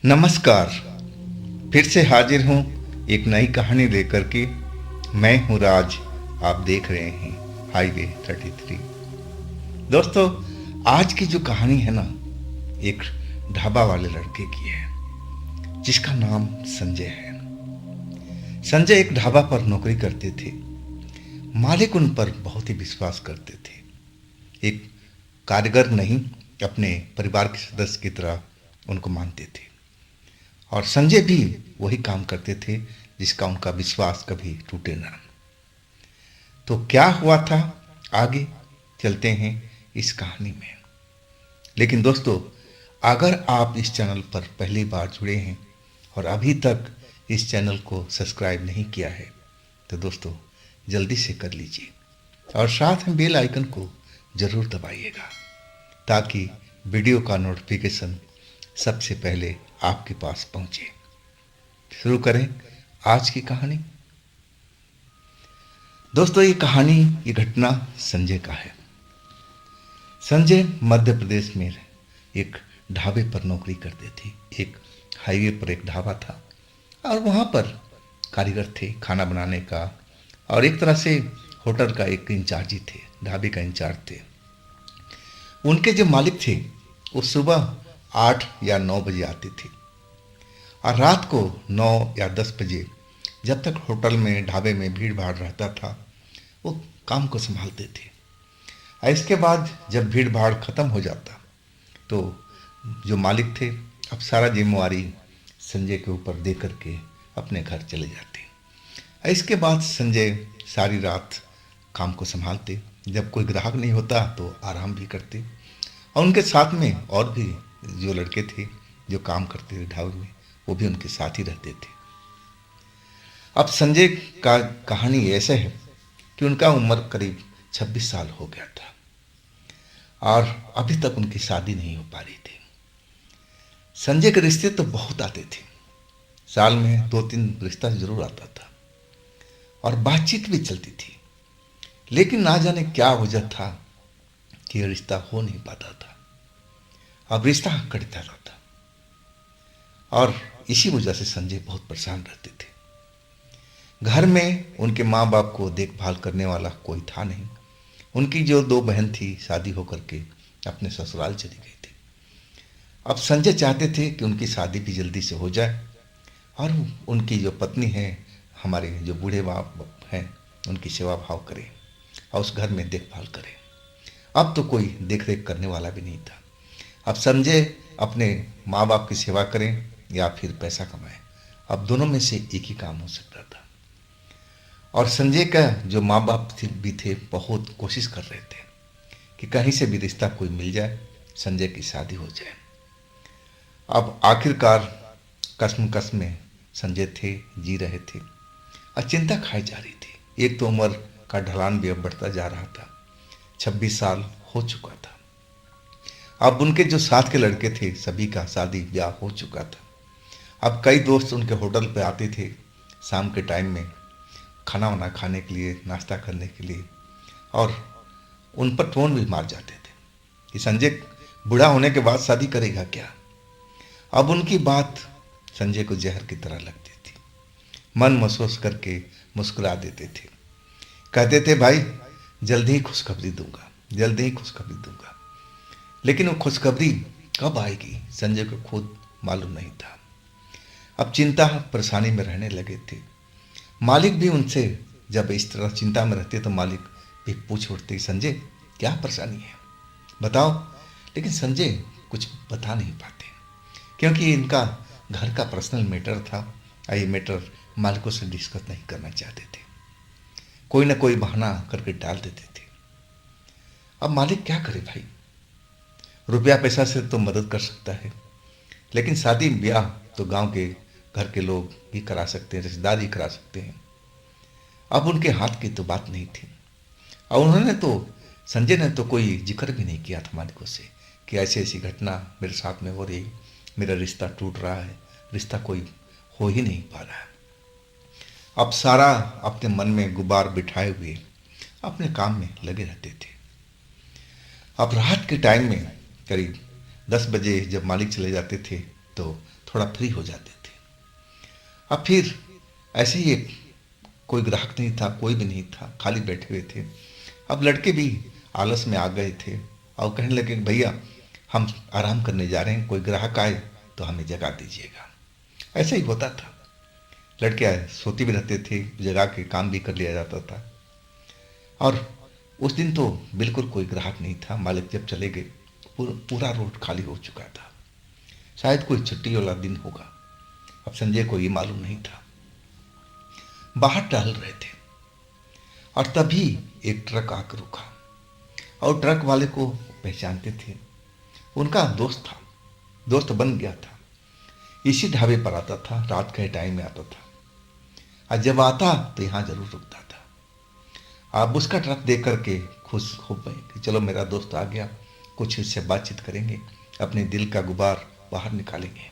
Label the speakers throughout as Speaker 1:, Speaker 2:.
Speaker 1: नमस्कार। फिर से हाजिर हूँ एक नई कहानी लेकर के। मैं हूँ राज। आप देख रहे हैं हाईवे 33। दोस्तों, आज की जो कहानी है ना, एक ढाबा वाले लड़के की है जिसका नाम संजय है। संजय एक ढाबा पर नौकरी करते थे। मालिक उन पर बहुत ही विश्वास करते थे। एक कारीगर नहीं, अपने परिवार के सदस्य की तरह उनको मानते थे। और संजय भी वही काम करते थे जिसका उनका विश्वास कभी टूटे ना। तो क्या हुआ था, आगे चलते हैं इस कहानी में। लेकिन दोस्तों, अगर आप इस चैनल पर पहली बार जुड़े हैं और अभी तक इस चैनल को सब्सक्राइब नहीं किया है तो दोस्तों जल्दी से कर लीजिए और साथ में बेल आइकन को ज़रूर दबाइएगा ताकि वीडियो का नोटिफिकेशन सबसे पहले आपके पास पहुंचे। शुरू करें आज की कहानी। दोस्तों, ये घटना संजय का है। संजय मध्य प्रदेश में एक ढाबे पर नौकरी करते थे। एक हाईवे पर एक ढाबा था और वहाँ पर कारीगर थे खाना बनाने का, और एक तरह से होटल का एक इंचार्ज ही थे, ढाबे का इंचार्ज थे। उनके जो मालिक थे वो सुबह 8 या 9 बजे आते थे और रात को 9 या 10 बजे, जब तक होटल में ढाबे में भीड़ भाड़ रहता था, वो काम को संभालते थे। और इसके बाद जब भीड़ भाड़ ख़त्म हो जाता तो जो मालिक थे अब सारा जिम्मेवारी संजय के ऊपर दे करके अपने घर चले जाते। और इसके बाद संजय सारी रात काम को संभालते। जब कोई ग्राहक नहीं होता तो आराम भी करते। और उनके साथ में और भी जो लड़के थे जो काम करते थे ढाबे में, वो भी उनके साथ ही रहते थे। अब संजय का कहानी ऐसे है कि उनका उम्र करीब 26 साल हो गया था और अभी तक उनकी शादी नहीं हो पा रही थी। संजय के रिश्ते तो बहुत आते थे, साल में 2-3 रिश्ता जरूर आता था और बातचीत भी चलती थी। लेकिन ना जाने क्या वजह था कि यह रिश्ता हो नहीं पाता था। अब रिश्ता कटता रहता और इसी वजह से संजय बहुत परेशान रहते थे। घर में उनके माँ बाप को देखभाल करने वाला कोई था नहीं। उनकी जो 2 बहन थी शादी होकर के अपने ससुराल चली गई थी। अब संजय चाहते थे कि उनकी शादी भी जल्दी से हो जाए और उनकी जो पत्नी है, हमारे जो बूढ़े बाप हैं, उनकी सेवा भाव करें और उस घर में देखभाल करें। अब तो कोई देख रेख करने वाला भी नहीं था। अब संजय अपने माँ बाप की सेवा करें या फिर पैसा कमाएं, अब दोनों में से एक ही काम हो सकता था। और संजय का जो माँ बाप भी थे बहुत कोशिश कर रहे थे कि कहीं से भी रिश्ता कोई मिल जाए, संजय की शादी हो जाए। अब आखिरकार कश्मकश में संजय थे, जी रहे थे और चिंता खाई जा रही थी। एक तो उम्र का ढलान भी अब बढ़ता जा रहा था, 26 साल हो चुका था। अब उनके जो साथ के लड़के थे सभी का शादी ब्याह हो चुका था। अब कई दोस्त उनके होटल पे आते थे शाम के टाइम में खाना वाना खाने के लिए, नाश्ता करने के लिए, और उन पर टोन भी मार जाते थे कि संजय बूढ़ा होने के बाद शादी करेगा क्या। अब उनकी बात संजय को जहर की तरह लगती थी। मन महसूस करके मुस्कुरा देते थे, कहते थे भाई जल्दी ही खुशखबरी दूंगा, जल्दी ही खुशखबरी दूंगा। लेकिन वो खुशखबरी कब आएगी संजय को खुद मालूम नहीं था। अब चिंता परेशानी में रहने लगे थे। मालिक भी उनसे जब इस तरह चिंता में रहते तो मालिक भी पूछ उठते, संजय क्या परेशानी है, बताओ। लेकिन संजय कुछ बता नहीं पाते क्योंकि इनका घर का पर्सनल मैटर था और ये मैटर मालिकों से डिस्कस नहीं करना चाहते थे। कोई ना कोई बहाना करके टाल देते थे। अब मालिक क्या करे भाई, रुपया पैसा से तो मदद कर सकता है, लेकिन शादी ब्याह तो गांव के घर के लोग ही करा सकते हैं, रिश्तेदार ही करा सकते हैं। अब उनके हाथ की तो बात नहीं थी और उन्होंने तो, संजय ने तो कोई जिक्र भी नहीं किया था मालिकों से कि ऐसी ऐसी घटना मेरे साथ में हो रही, मेरा रिश्ता टूट रहा है, रिश्ता कोई हो ही नहीं पा रहा है। अब सारा अपने मन में गुबार बिठाए हुए अपने काम में लगे रहते थे। अब रात के टाइम में करीब 10 बजे जब मालिक चले जाते थे तो थोड़ा फ्री हो जाते थे। अब फिर ऐसे ही एक कोई ग्राहक नहीं था, कोई भी नहीं था, खाली बैठे हुए थे। अब लड़के भी आलस में आ गए थे और कहने लगे, भैया हम आराम करने जा रहे हैं, कोई ग्राहक आए तो हमें जगा दीजिएगा। ऐसा ही होता था, लड़के आए सोते भी रहते थे, जगा के काम भी कर लिया जाता था। और उस दिन तो बिल्कुल कोई ग्राहक नहीं था। मालिक जब चले गए पूरा रोड खाली हो चुका था। शायद कोई छुट्टी वाला दिन होगा। अब संजय को ये मालूम नहीं था। बाहर टहल रहे थे और तभी एक ट्रक आकर रुका और ट्रक वाले को पहचानते थे, उनका दोस्त था, दोस्त बन गया था। इसी ढाबे पर आता था, रात के टाइम में आता था और जब आता तो यहाँ जरूर रुकता था। आप उसका ट्रक देख करके खुश हो गए कि चलो मेरा दोस्त आ गया, कुछ इससे बातचीत करेंगे, अपने दिल का गुबार बाहर निकालेंगे।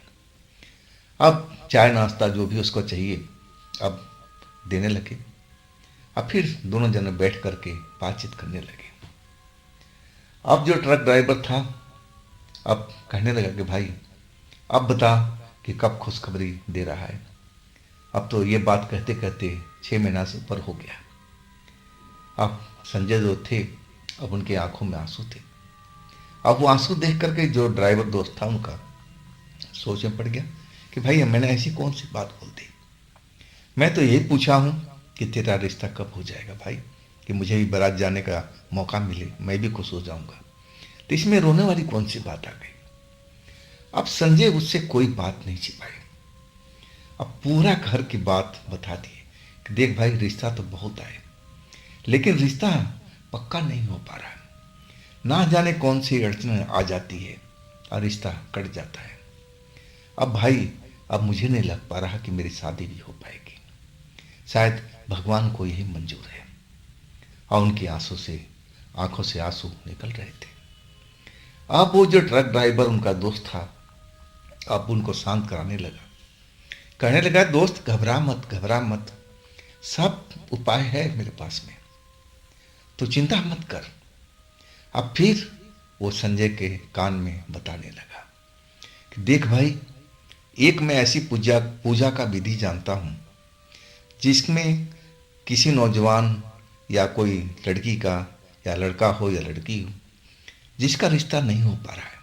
Speaker 1: अब चाय नाश्ता जो भी उसको चाहिए अब देने लगे। अब फिर दोनों जने बैठ करके बातचीत करने लगे। अब जो ट्रक ड्राइवर था अब कहने लगा कि भाई अब बता कि कब खुशखबरी दे रहा है। अब तो ये बात कहते कहते 6 महीना से ऊपर हो गया। अब संजय जो थे अब उनकी आंखों में आंसू थे। अब वो आंसू देख करके जो ड्राइवर दोस्त था उनका सोच में पड़ गया कि भाई मैंने ऐसी कौन सी बात बोल दी। मैं तो यही पूछा हूँ कि तेरा रिश्ता कब हो जाएगा भाई, कि मुझे भी बारात जाने का मौका मिले, मैं भी खुश हो जाऊंगा। तो इसमें रोने वाली कौन सी बात आ गई। अब संजय उससे कोई बात नहीं छिपाई, अब पूरा घर की बात बता दी कि देख भाई रिश्ता तो बहुत आए लेकिन रिश्ता पक्का नहीं हो पा रहा है, ना जाने कौन सी अड़चन आ जाती है और रिश्ता कट जाता है। अब भाई अब मुझे नहीं लग पा रहा कि मेरी शादी भी हो पाएगी, शायद भगवान को यही मंजूर है। और उनकी आंखों से आंसू निकल रहे थे। अब वो जो ट्रक ड्राइवर उनका दोस्त था अब उनको शांत कराने लगा, कहने लगा दोस्त घबरा मत, घबरा मत, सब उपाय है मेरे पास में, तो चिंता मत कर। अब फिर वो संजय के कान में बताने लगा कि देख भाई एक मैं ऐसी पूजा पूजा का विधि जानता हूँ जिसमें किसी नौजवान या कोई लड़की का या लड़का हो या लड़की हो जिसका रिश्ता नहीं हो पा रहा है,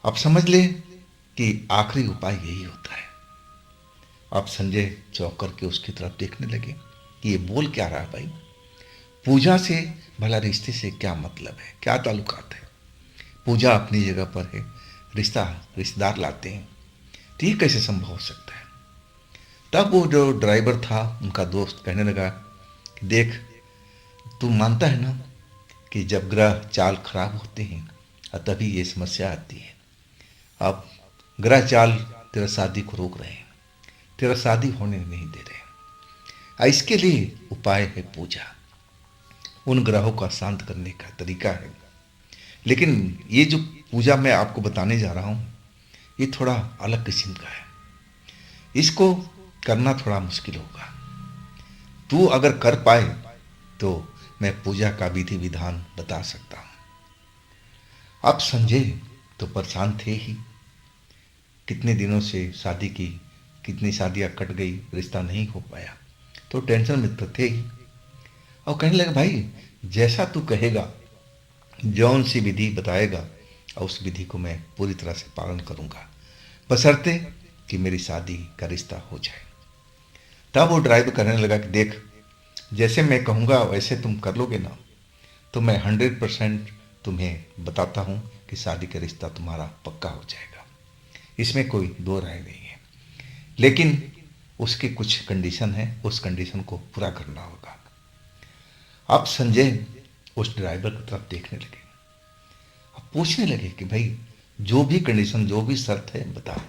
Speaker 1: अब समझ ले कि आखिरी उपाय यही होता है। अब संजय चौंक करके उसकी तरफ देखने लगे कि ये बोल क्या रहा है भाई, पूजा से भला रिश्ते से क्या मतलब है, क्या ताल्लुकात है। पूजा अपनी जगह पर है, रिश्ता रिश्तेदार लाते हैं, तो ये कैसे संभव हो सकता है। तब वो जो ड्राइवर था उनका दोस्त कहने लगा कि देख तू मानता है ना कि जब ग्रह चाल खराब होते हैं तभी ये समस्या आती है। अब ग्रह चाल तेरा शादी को रोक रहे हैं, तेरा शादी होने नहीं दे रहे हैं। इसके लिए उपाय है पूजा, उन ग्रहों का शांत करने का तरीका है। लेकिन ये जो पूजा मैं आपको बताने जा रहा हूँ ये थोड़ा अलग किस्म का है, इसको करना थोड़ा मुश्किल होगा। तू अगर कर पाए तो मैं पूजा का विधि विधान बता सकता हूँ। अब संजय तो परेशान थे ही, कितने दिनों से शादी की, कितनी शादियाँ कट गई, रिश्ता नहीं हो पाया, तो टेंशन में तो थे ही। और कहने लगे भाई जैसा तू कहेगा, जौन सी विधि बताएगा और उस विधि को मैं पूरी तरह से पालन करूँगा, बशर्ते कि मेरी शादी का रिश्ता हो जाए। तब वो ड्राइवर करने लगा कि देख जैसे मैं कहूँगा वैसे तुम कर लोगे ना तो मैं 100% तुम्हें बताता हूँ कि शादी का रिश्ता तुम्हारा पक्का हो जाएगा, इसमें कोई दो राय नहीं है। लेकिन उसकी कुछ कंडीशन है, उस कंडीशन को पूरा करना होगा। अब संजय उस ड्राइवर की तरफ देखने लगे, अब पूछने लगे कि भाई जो भी कंडीशन जो भी शर्त है बता।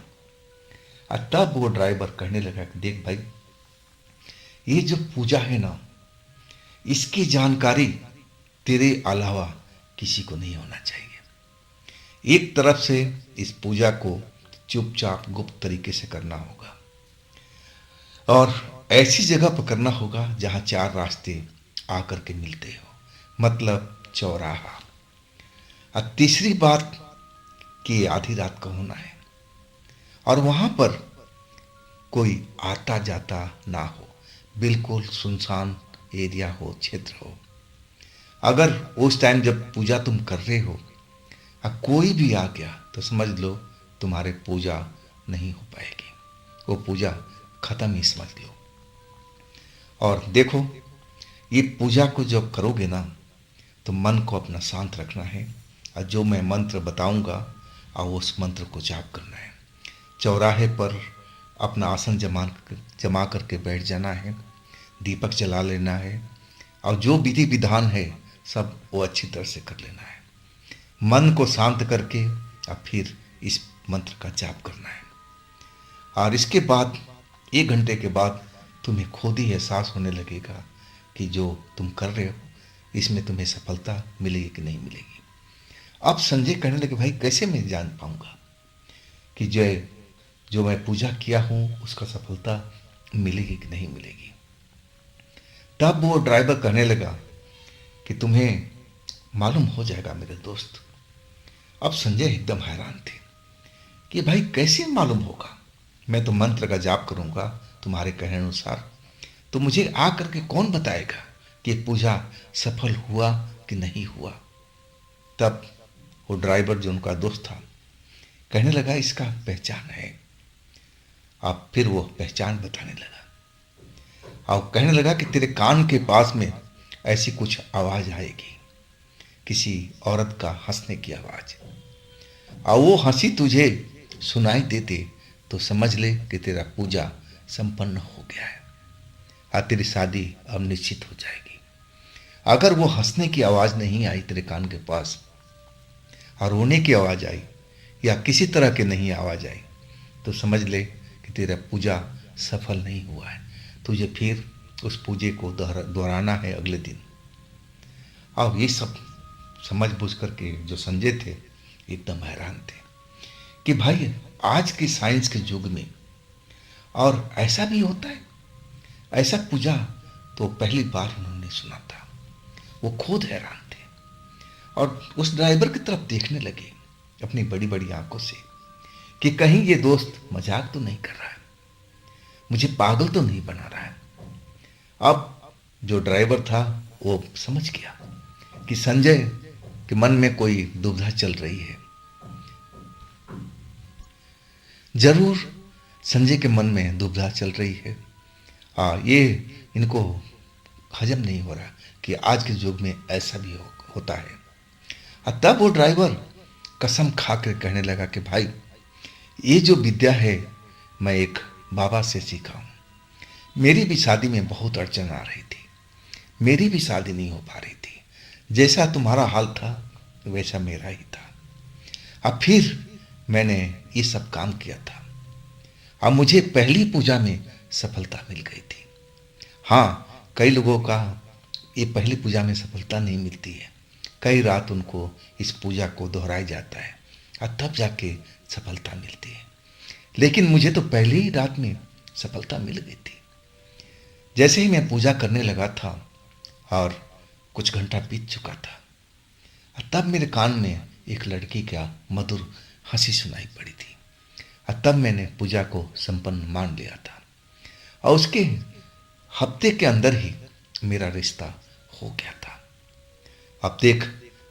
Speaker 1: और तब वो ड्राइवर कहने लगा कि देख भाई ये जो पूजा है ना इसकी जानकारी तेरे अलावा किसी को नहीं होना चाहिए। एक तरफ से इस पूजा को चुपचाप गुप्त तरीके से करना होगा और ऐसी जगह पर करना होगा जहां 4 रास्ते आकर के मिलते हो, मतलब चौराहा। और तीसरी बात कि आधी रात का होना है और वहाँ पर कोई आता जाता ना हो, बिल्कुल सुनसान एरिया हो, क्षेत्र हो। अगर उस टाइम जब पूजा तुम कर रहे हो और कोई भी आ गया तो समझ लो तुम्हारे पूजा नहीं हो पाएगी, वो पूजा खत्म ही समझ लो। और देखो, ये पूजा को जब करोगे ना तो मन को अपना शांत रखना है, और जो मैं मंत्र बताऊंगा और उस मंत्र को जाप करना है। चौराहे पर अपना आसन जमा करके बैठ जाना है, दीपक जला लेना है, और जो विधि विधान है सब वो अच्छी तरह से कर लेना है। मन को शांत करके और फिर इस मंत्र का जाप करना है। और इसके बाद 1 घंटे के बाद तुम्हें खुद ही एहसास होने लगेगा कि जो तुम कर रहे हो इसमें तुम्हें सफलता मिलेगी कि नहीं मिलेगी। अब संजय कहने लगे, भाई कैसे मैं जान पाऊंगा कि जो मैं पूजा किया हूँ उसका सफलता मिलेगी कि नहीं मिलेगी। तब वो ड्राइवर कहने लगा कि तुम्हें मालूम हो जाएगा मेरे दोस्त। अब संजय एकदम हैरान थे कि भाई कैसे मालूम होगा, मैं तो मंत्र का जाप करूंगा तुम्हारे कहने अनुसार, तो मुझे आ करके कौन बताएगा कि पूजा सफल हुआ कि नहीं हुआ। तब वो ड्राइवर जो उनका दोस्त था कहने लगा, इसका पहचान है। अब फिर वो पहचान बताने लगा और कहने लगा कि तेरे कान के पास में ऐसी कुछ आवाज़ आएगी, किसी औरत का हंसने की आवाज़, और वो हंसी तुझे सुनाई देते तो समझ ले कि तेरा पूजा संपन्न हो गया है और तेरी शादी अब निश्चित हो जाएगी। अगर वो हंसने की आवाज़ नहीं आई तेरे कान के पास और रोने की आवाज़ आई या किसी तरह की नहीं आवाज़ आई तो समझ ले कि तेरा पूजा सफल नहीं हुआ है, तुझे फिर उस पूजे को दोहराना है अगले दिन। अब ये सब समझ बूझ करके जो संजय थे एकदम हैरान थे कि भाई आज की साइंस के युग में और ऐसा भी होता है, ऐसा पूजा तो पहली बार उन्होंने सुना था। वो खुद हैरान थे और उस ड्राइवर की तरफ देखने लगे अपनी बड़ी बड़ी आंखों से कि कहीं ये दोस्त मजाक तो नहीं कर रहा है, मुझे पागल तो नहीं बना रहा है। अब जो ड्राइवर था वो समझ गया कि संजय के मन में कोई दुविधा चल रही है। जरूर संजय के मन में दुविधा चल रही है, ये इनको हजम नहीं हो रहा कि आज के युग में ऐसा भी होता है। तब वो ड्राइवर कसम खा कर कहने लगा कि भाई ये जो विद्या है मैं एक बाबा से सीखा हूँ, मेरी भी शादी में बहुत अड़चन आ रही थी, मेरी भी शादी नहीं हो पा रही थी, जैसा तुम्हारा हाल था वैसा मेरा ही था। अब फिर मैंने ये सब काम किया था, अब मुझे पहली पूजा में सफलता मिल गई थी। हाँ, कई लोगों का ये पहली पूजा में सफलता नहीं मिलती है, कई रात उनको इस पूजा को दोहराया जाता है और तब जाके सफलता मिलती है, लेकिन मुझे तो पहली ही रात में सफलता मिल गई थी। जैसे ही मैं पूजा करने लगा था और कुछ घंटा बीत चुका था और तब मेरे कान में एक लड़की का मधुर हंसी सुनाई पड़ी थी और तब मैंने पूजा को संपन्न मान लिया था और उसके हफ्ते के अंदर ही मेरा रिश्ता हो गया था। अब देख,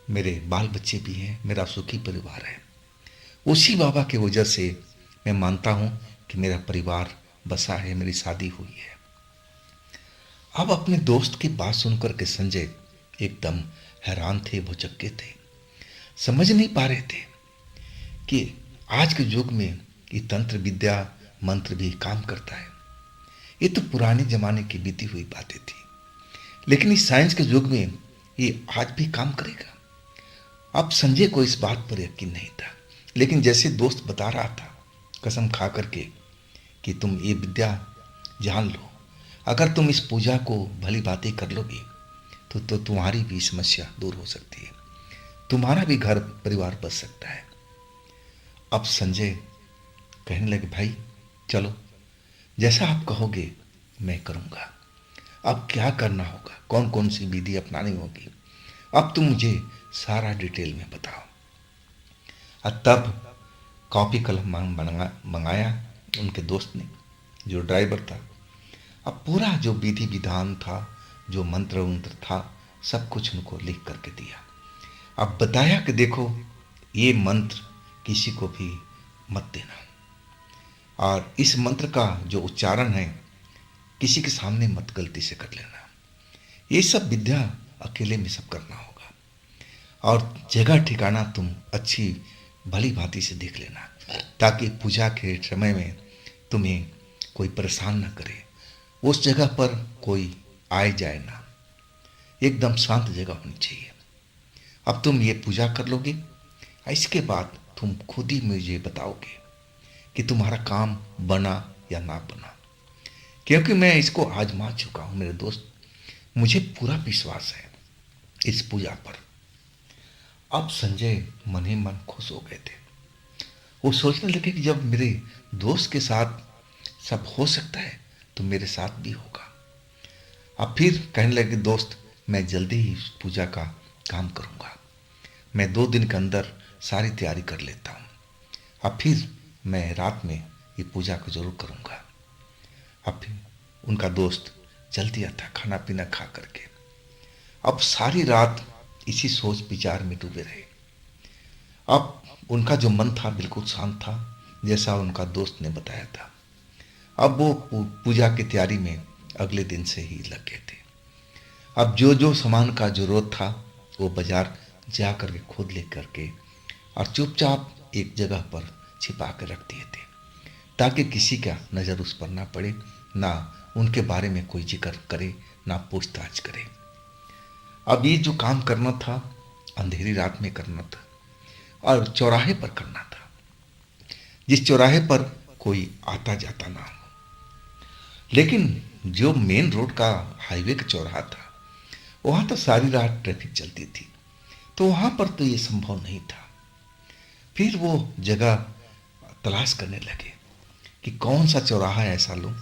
Speaker 1: मेरे बाल बच्चे भी हैं, मेरा सुखी परिवार है। उसी बाबा की वजह से मैं मानता हूँ कि मेरा परिवार बसा है, मेरी शादी हुई है। अब अपने दोस्त की बात सुनकर के संजय एकदम हैरान थे, भुचक्के थे, समझ नहीं पा रहे थे कि आज के युग में ये तंत्र विद्या मंत्र भी काम करता है। ये तो पुराने जमाने की बीती हुई बातें थी, लेकिन इस साइंस के युग में ये आज भी काम करेगा। अब संजय को इस बात पर यकीन नहीं था, लेकिन जैसे दोस्त बता रहा था कसम खा करके कि तुम ये विद्या जान लो, अगर तुम इस पूजा को भली बातें कर लोगे तो तुम्हारी भी समस्या दूर हो सकती है, तुम्हारा भी घर परिवार बच सकता है। अब संजय कहने लगे, भाई चलो जैसा आप कहोगे मैं करूँगा। अब क्या करना होगा, कौन कौन सी विधि अपनानी होगी, अब तुम मुझे सारा डिटेल में बताओ। और तब कॉपी कलम मंगाया उनके दोस्त ने, जो ड्राइवर था। अब पूरा जो विधि विधान था, जो मंत्र वंत्र था, सब कुछ उनको लिख करके दिया। अब बताया कि देखो, ये मंत्र किसी को भी मत देना, और इस मंत्र का जो उच्चारण है किसी के सामने मत गलती से कर लेना। ये सब विद्या अकेले में सब करना होगा, और जगह ठिकाना तुम अच्छी भली भांति से देख लेना, ताकि पूजा के समय में तुम्हें कोई परेशान ना करे। उस जगह पर कोई आए जाए ना, एकदम शांत जगह होनी चाहिए। अब तुम ये पूजा कर लोगे, इसके बाद तुम खुद ही मुझे बताओगे कि तुम्हारा काम बना या ना बना, क्योंकि मैं इसको आजमा चुका हूं मेरे दोस्त। मुझे पूरा विश्वास है इस पूजा पर। अब संजय मन ही मन खुश हो गए थे। वो सोचने लगे कि जब मेरे दोस्त के साथ सब हो सकता है तो मेरे साथ भी होगा। अब फिर कहने लगे, दोस्त मैं जल्दी ही इस पूजा का काम करूंगा, मैं 2 दिन के अंदर सारी तैयारी कर लेता हूँ। अब फिर मैं रात में ये पूजा को जरूर करूंगा। अब फिर उनका दोस्त चल दिया था खाना पीना खा करके। अब सारी रात इसी सोच विचार में डूबे रहे। अब उनका जो मन था बिल्कुल शांत था, जैसा उनका दोस्त ने बताया था। अब वो पूजा की तैयारी में अगले दिन से ही लग गए थे। अब जो जो सामान का जरूरत था वो बाजार जा करके खुद ले करके और चुपचाप एक जगह पर छिपा कर रख दिए थे, ताकि किसी का नज़र उस पर ना पड़े, ना उनके बारे में कोई जिक्र करे, ना पूछताछ करे। अब ये जो काम करना था अंधेरी रात में करना था, और चौराहे पर करना था, जिस चौराहे पर कोई आता जाता ना हो। लेकिन जो मेन रोड का हाईवे का चौराहा था, वहाँ तो सारी रात ट्रैफिक चलती थी, तो वहाँ पर तो ये संभव नहीं था। फिर वो जगह तलाश करने लगे कि कौन सा चौराहा ऐसा लूँ,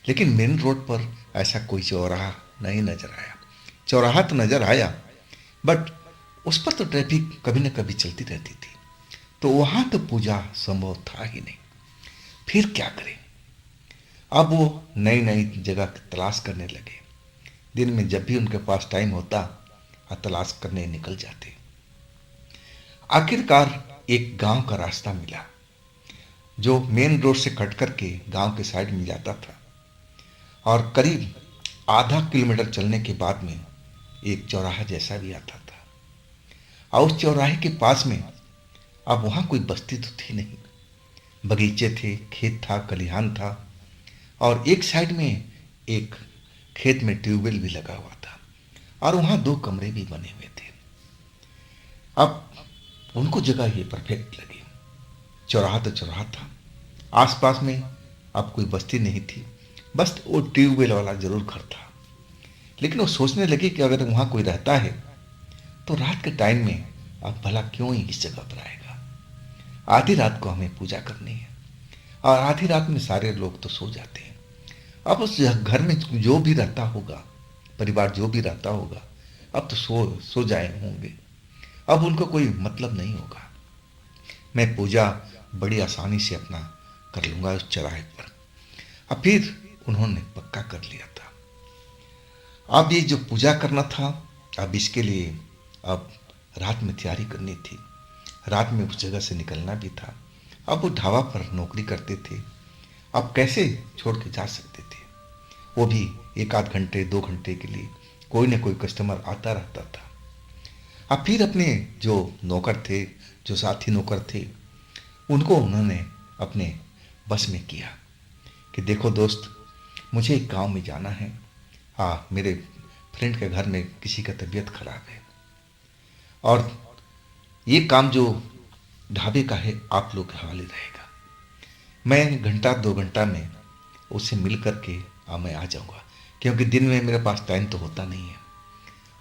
Speaker 1: लेकिन मेन रोड पर ऐसा कोई चौराहा नहीं नजर आया। चौराहा तो नजर आया, बट उस पर तो ट्रैफिक कभी न कभी चलती रहती थी, तो वहाँ तो पूजा संभव था ही नहीं। फिर क्या करें? अब वो नई नई जगह तलाश करने लगे। दिन में जब भी उनके पास टाइम होता, तलाश करने निकल जाते। आखिरकार एक गांव का रास्ता मिला, जो मेन रोड से कट करके गांव के साइड में जाता था, और करीब आधा किलोमीटर चलने के बाद में एक चौराहा जैसा भी आता था। और उस चौराहे के पास में अब वहाँ कोई बस्ती तो थी नहीं, बगीचे थे, खेत था, खलिहान था, और एक साइड में एक खेत में ट्यूबवेल भी लगा हुआ था, और वहाँ 2 कमरे भी बने हुए थे। अब उनको जगह ये परफेक्ट लगी। चौराहा तो चौराहा था, आसपास में अब कोई बस्ती नहीं थी, बस वो ट्यूबवेल वाला जरूर घर था। लेकिन वो सोचने लगे कि अगर वहाँ कोई रहता है तो रात के टाइम में अब भला क्यों ही इस जगह पर आएगा। आधी रात को हमें पूजा करनी है, और आधी रात में सारे लोग तो सो जाते हैं। अब उस घर में जो भी रहता होगा, परिवार जो भी रहता होगा, अब तो सो जाए होंगे, अब उनको कोई मतलब नहीं होगा। मैं पूजा बड़ी आसानी से अपना कर लूँगा उस चौराहे पर। अब फिर उन्होंने पक्का कर लिया था। अब ये जो पूजा करना था, अब इसके लिए अब रात में तैयारी करनी थी, रात में उस जगह से निकलना भी था। अब वो ढाबा पर नौकरी करते थे, अब कैसे छोड़ के जा सकते थे, वो भी 1 आध घंटे 2 घंटे के लिए कोई ना कोई कस्टमर आता रहता था। अब फिर अपने जो नौकर थे, जो साथी नौकर थे, उनको उन्होंने अपने बस में किया कि देखो दोस्त, मुझे एक गांव में जाना है, हाँ मेरे फ्रेंड के घर में किसी का तबीयत खराब है, और ये काम जो ढाबे का है आप लोग के हवाले रहेगा। मैं 1-2 घंटा में उससे मिल करके मैं आ जाऊंगा, क्योंकि दिन में मेरे पास टाइम तो होता नहीं है।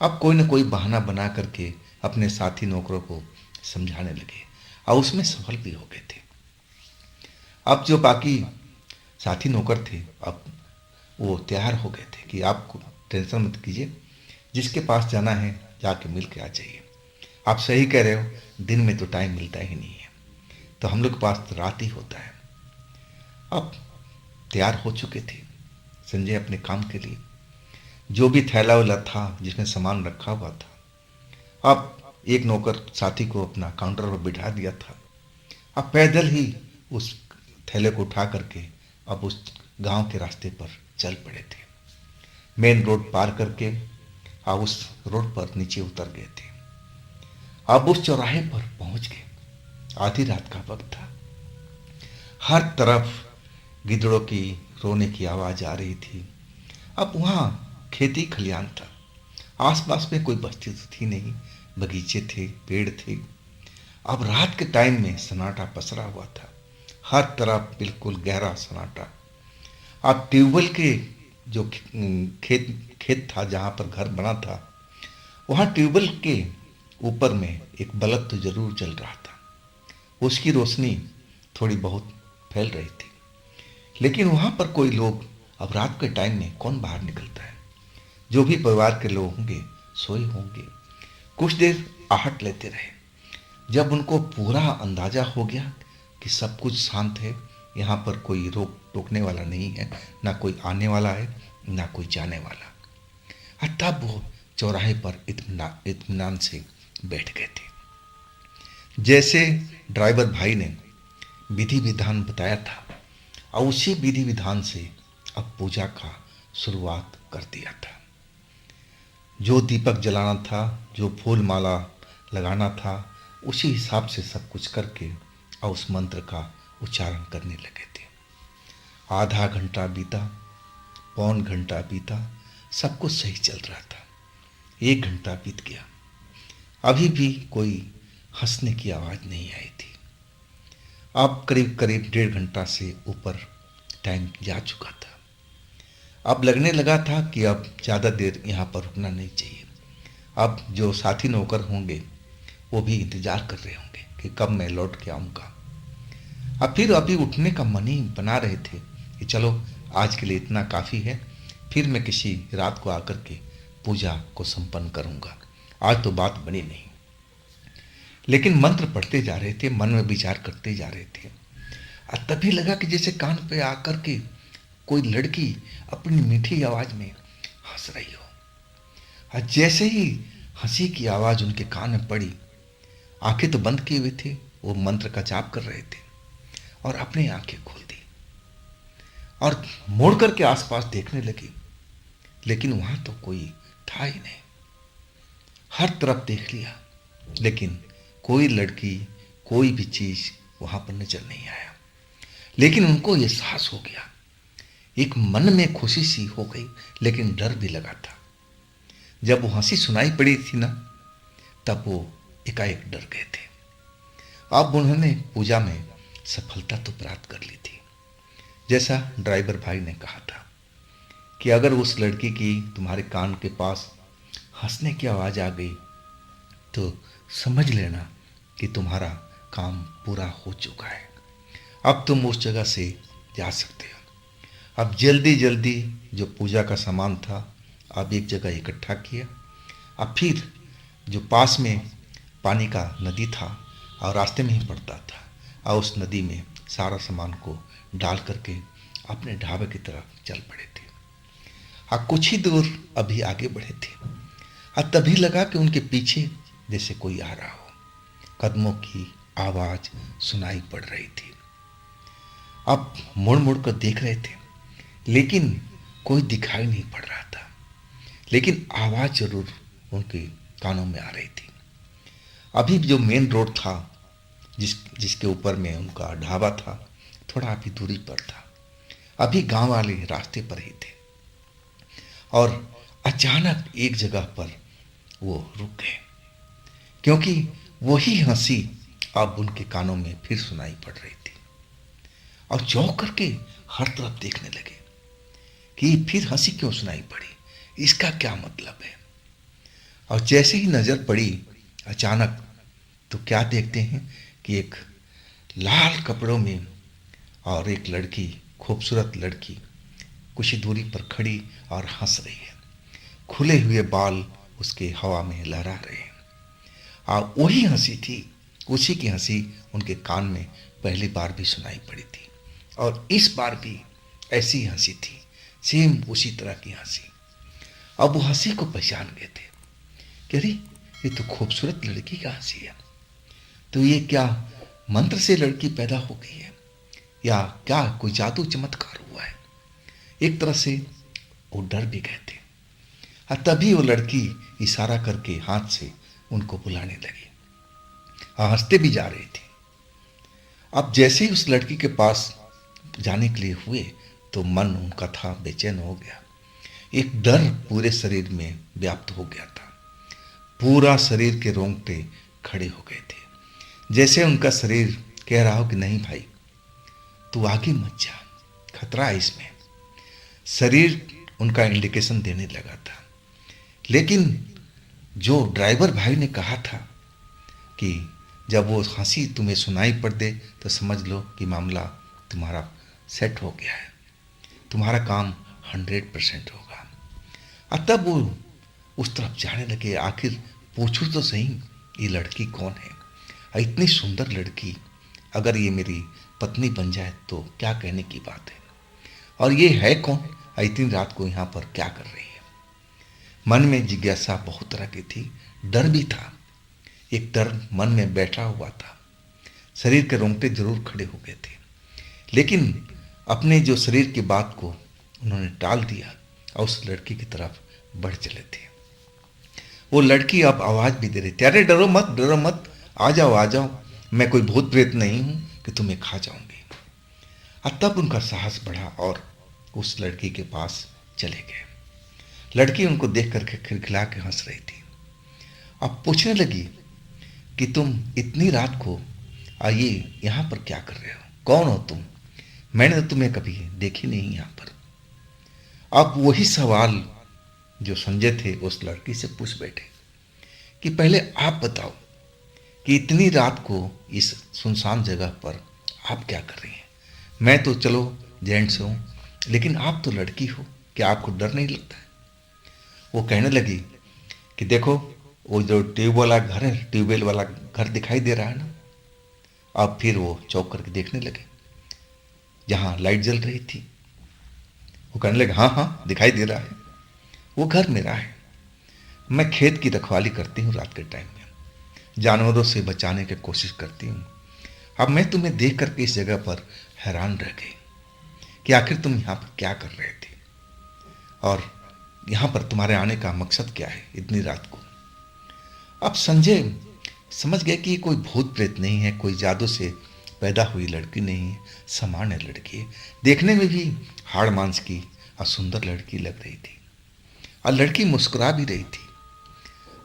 Speaker 1: अब कोई ना कोई बहाना बना करके अपने साथी नौकरों को समझाने लगे, और उसमें सफल भी हो गए थे। अब जो बाकी साथी नौकर थे, अब वो तैयार हो गए थे कि आप टेंशन मत कीजिए, जिसके पास जाना है जाके मिल के आ जाइए। आप सही कह रहे हो, दिन में तो टाइम मिलता ही नहीं है। तो हम लोग के पास तो रात ही होता है। अब तैयार हो चुके थे संजय अपने काम के लिए। जो भी थैला वैला था जिसमें सामान रखा हुआ था, अब एक नौकर साथी को अपना काउंटर पर बिठा दिया था। अब पैदल ही उस थैले को उठा करके अब उस गांव के रास्ते पर चल पड़े थे। मेन रोड पार करके अब उस रोड पर नीचे उतर गए थे। अब उस चौराहे पर पहुंच गए। आधी रात का वक्त था। हर तरफ गिद्धड़ों की रोने की आवाज आ रही थी। अब वहाँ खेती खलियान था। आसपास में कोई बस्ती तो थी नहीं, बगीचे थे, पेड़ थे। अब रात के टाइम में सन्नाटा पसरा हुआ था। हर तरफ बिल्कुल गहरा सन्नाटा। अब ट्यूबवेल के जो खेत खेत था जहाँ पर घर बना था, वहाँ ट्यूबवेल के ऊपर में एक बल्ब तो जरूर जल रहा था। उसकी रोशनी थोड़ी बहुत फैल रही थी, लेकिन वहाँ पर कोई लोग, अब रात के टाइम में कौन बाहर निकलता है। जो भी परिवार के लोग होंगे सोए होंगे। कुछ देर आहट लेते रहे। जब उनको पूरा अंदाजा हो गया कि सब कुछ शांत है, यहाँ पर कोई रोक टोकने वाला नहीं है, ना कोई आने वाला है ना कोई जाने वाला, तब वो चौराहे पर इत्मीनान से बैठ गए थे। जैसे ड्राइवर भाई ने विधि विधान बताया था, और उसी विधि विधान से अब पूजा का शुरुआत कर दिया था। जो दीपक जलाना था, जो फूल माला लगाना था, उसी हिसाब से सब कुछ करके और उस मंत्र का उच्चारण करने लगे थे। आधा घंटा बीता, पौन घंटा बीता, सब कुछ सही चल रहा था। 1 घंटा बीत गया, अभी भी कोई हंसने की आवाज़ नहीं आई थी। अब करीब करीब 1.5 घंटा से ऊपर टाइम जा चुका था। अब लगने लगा था कि अब ज़्यादा देर यहाँ पर रुकना नहीं चाहिए। अब जो साथी नौकर होंगे वो भी इंतज़ार कर रहे होंगे कि कब मैं लौट के आऊँगा। अब फिर अभी उठने का मन ही बना रहे थे कि चलो आज के लिए इतना काफ़ी है, फिर मैं किसी रात को आकर के पूजा को संपन्न करूँगा। आज तो बात बनी नहीं। लेकिन मंत्र पढ़ते जा रहे थे, मन में विचार करते जा रहे थे। और तभी लगा कि जैसे कान पे आकर के कोई लड़की अपनी मीठी आवाज में हंस रही हो। और जैसे ही हंसी की आवाज उनके कान में पड़ी, आंखें तो बंद किए हुए थे, वो मंत्र का जाप कर रहे थे, और अपनी आंखें खोल दी और मुड़ करके आसपास देखने लगी। लेकिन वहां तो कोई था ही नहीं। हर तरफ देख लिया, लेकिन कोई लड़की, कोई भी चीज वहां पर नजर नहीं आया। लेकिन उनको एहसास हो गया, एक मन में खुशी सी हो गई, लेकिन डर भी लगा था। जब वो हंसी सुनाई पड़ी थी ना, तब वो एकाएक डर गए थे। अब उन्होंने पूजा में सफलता तो प्राप्त कर ली थी। जैसा ड्राइवर भाई ने कहा था कि अगर उस लड़की की तुम्हारे कान के पास हंसने की आवाज़ आ गई तो समझ लेना कि तुम्हारा काम पूरा हो चुका है। अब तुम उस जगह से जा सकते हो। अब जल्दी जल्दी जो पूजा का सामान था अब एक जगह इकट्ठा किया। अब फिर जो पास में पानी का नदी था और रास्ते में ही पड़ता था, और उस नदी में सारा सामान को डाल करके अपने ढाबे की तरफ चल पड़े थे। और कुछ ही दूर अभी आगे बढ़े थे, और तभी लगा कि उनके पीछे जैसे कोई आ रहा हो। कदमों की आवाज़ सुनाई पड़ रही थी। अब मुड़ मुड़ कर देख रहे थे, लेकिन कोई दिखाई नहीं पड़ रहा था, लेकिन आवाज़ जरूर उनके कानों में आ रही थी। अभी जो मेन रोड था जिसके ऊपर में उनका ढाबा था, थोड़ा अभी दूरी पर था। अभी गांव वाले रास्ते पर ही थे, और अचानक एक जगह पर वो रुक गए, क्योंकि वही हंसी अब उनके कानों में फिर सुनाई पड़ रही थी। और चौंक करके हर तरफ देखने लगे कि फिर हंसी क्यों सुनाई पड़ी, इसका क्या मतलब है। और जैसे ही नजर पड़ी अचानक, तो क्या देखते हैं कि एक लाल कपड़ों में और एक लड़की, खूबसूरत लड़की कुछ ही दूरी पर खड़ी और हंस रही है। खुले हुए बाल उसके हवा में लहरा रहे हैं, और वही हंसी थी उसी की हंसी उनके कान में पहली बार भी सुनाई पड़ी थी, और इस बार भी ऐसी हंसी थी, सेम उसी तरह की हंसी। अब वो हंसी को पहचान गए थे कि अरे ये तो खूबसूरत लड़की का हंसी है। तो ये क्या मंत्र से लड़की पैदा हो गई है, या क्या कोई जादू चमत्कार हुआ है? एक तरह से वो डर भी गए थे। तभी वो लड़की इशारा करके हाथ से उनको बुलाने लगी, हंसते भी जा रही थी। अब जैसे ही उस लड़की के पास जाने के लिए हुए तो मन उनका था बेचैन हो गया। एक डर पूरे शरीर में व्याप्त हो गया था। पूरा शरीर के रोंगटे खड़े हो गए थे, जैसे उनका शरीर कह रहा हो कि नहीं भाई, तू आगे मत जा, खतरा है इसमें। शरीर उनका इंडिकेशन देने लगा था। लेकिन जो ड्राइवर भाई ने कहा था कि जब वो हंसी तुम्हें सुनाई पड़ दे तो समझ लो कि मामला तुम्हारा सेट हो गया है, तुम्हारा काम 100% होगा। और तब वो उस तरफ जाने लगे। आखिर पूछूं तो सही, ये लड़की कौन है? इतनी सुंदर लड़की अगर ये मेरी पत्नी बन जाए तो क्या कहने की बात है। और ये है कौन? इतनी रात को यहाँ पर क्या कर रही है? मन में जिज्ञासा बहुत तरह की थी, डर भी था। एक डर मन में बैठा हुआ था। शरीर के रोंगटे जरूर खड़े हो गए थे, लेकिन अपने जो शरीर की बात को उन्होंने टाल दिया और उस लड़की की तरफ बढ़ चले थे। वो लड़की अब आवाज भी दे रही थी, अरे डरो मत, डरो मत, आ जाओ आ जाओ, मैं कोई भूत प्रेत नहीं हूं कि तुम्हें खा जाऊंगी। और तब उनका साहस बढ़ा और उस लड़की के पास चले गए। लड़की उनको देख करके खिलखिला के हंस रही थी। अब पूछने लगी कि तुम इतनी रात को आइए यहाँ पर क्या कर रहे हो? कौन हो तुम? मैंने तो तुम्हें कभी देखी नहीं यहाँ पर। अब वही सवाल जो संजय थे उस लड़की से पूछ बैठे कि पहले आप बताओ कि इतनी रात को इस सुनसान जगह पर आप क्या कर रही हैं? मैं तो चलो जेंट्स हूँ, लेकिन आप तो लड़की हो, क्या आपको डर नहीं लगता है? वो कहने लगी कि देखो, वो जो ट्यूबवेल वाला घर है, ट्यूबवेल वाला घर दिखाई दे रहा है ना? अब फिर वो चौंक करके देखने लगे जहाँ लाइट जल रही थी। वो कहने लगे हाँ हाँ दिखाई दे रहा है, वो घर मेरा है। मैं खेत की रखवाली करती हूँ, रात के टाइम में जानवरों से बचाने की कोशिश करती हूँ। अब मैं तुम्हें देख करके इस जगह पर हैरान रह गई कि आखिर तुम यहाँ पर क्या कर रहे थे, और यहाँ पर तुम्हारे आने का मकसद क्या है इतनी रात को। अब संजय समझ गए कि ये कोई भूत प्रेत नहीं है, कोई जादू से पैदा हुई लड़की नहीं है, सामान्य लड़की है। देखने में भी हाड़ मांस की और सुंदर लड़की लग रही थी, और लड़की मुस्कुरा भी रही थी।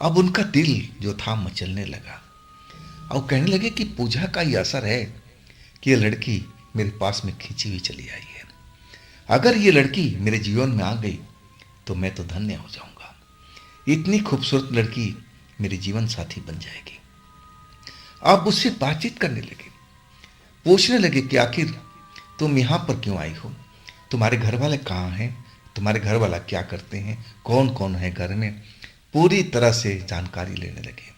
Speaker 1: अब उनका दिल जो था मचलने लगा और कहने लगे कि पूजा का ये असर है कि ये लड़की मेरे पास में खींची हुई चली आई है। अगर ये लड़की मेरे जीवन में आ गई तो मैं तो धन्य हो जाऊंगा। इतनी खूबसूरत लड़की मेरी जीवन साथी बन जाएगी। आप उससे बातचीत करने लगे, पूछने लगे कि आखिर तुम यहाँ पर क्यों आई हो, तुम्हारे घर वाले कहाँ हैं, तुम्हारे घर वाला क्या करते हैं, कौन कौन है घर में। पूरी तरह से जानकारी लेने लगे।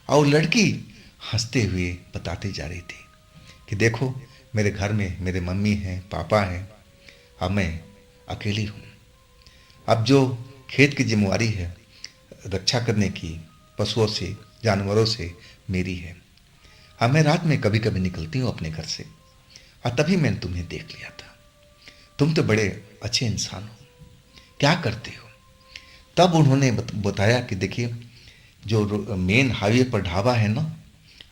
Speaker 1: और लड़की हंसते हुए बताती जा रही थी कि देखो, मेरे घर में मेरे मम्मी हैं, पापा हैं, अब मैं अकेली हूँ। अब जो खेत की जिम्मेवारी है रक्षा करने की, पशुओं से जानवरों से, मेरी है। हाँ, मैं रात में कभी कभी निकलती हूँ अपने घर से, और तभी मैंने तुम्हें देख लिया था। तुम तो बड़े अच्छे इंसान हो, क्या करते हो? तब उन्होंने बताया कि देखिए, जो मेन हाईवे पर ढाबा है ना,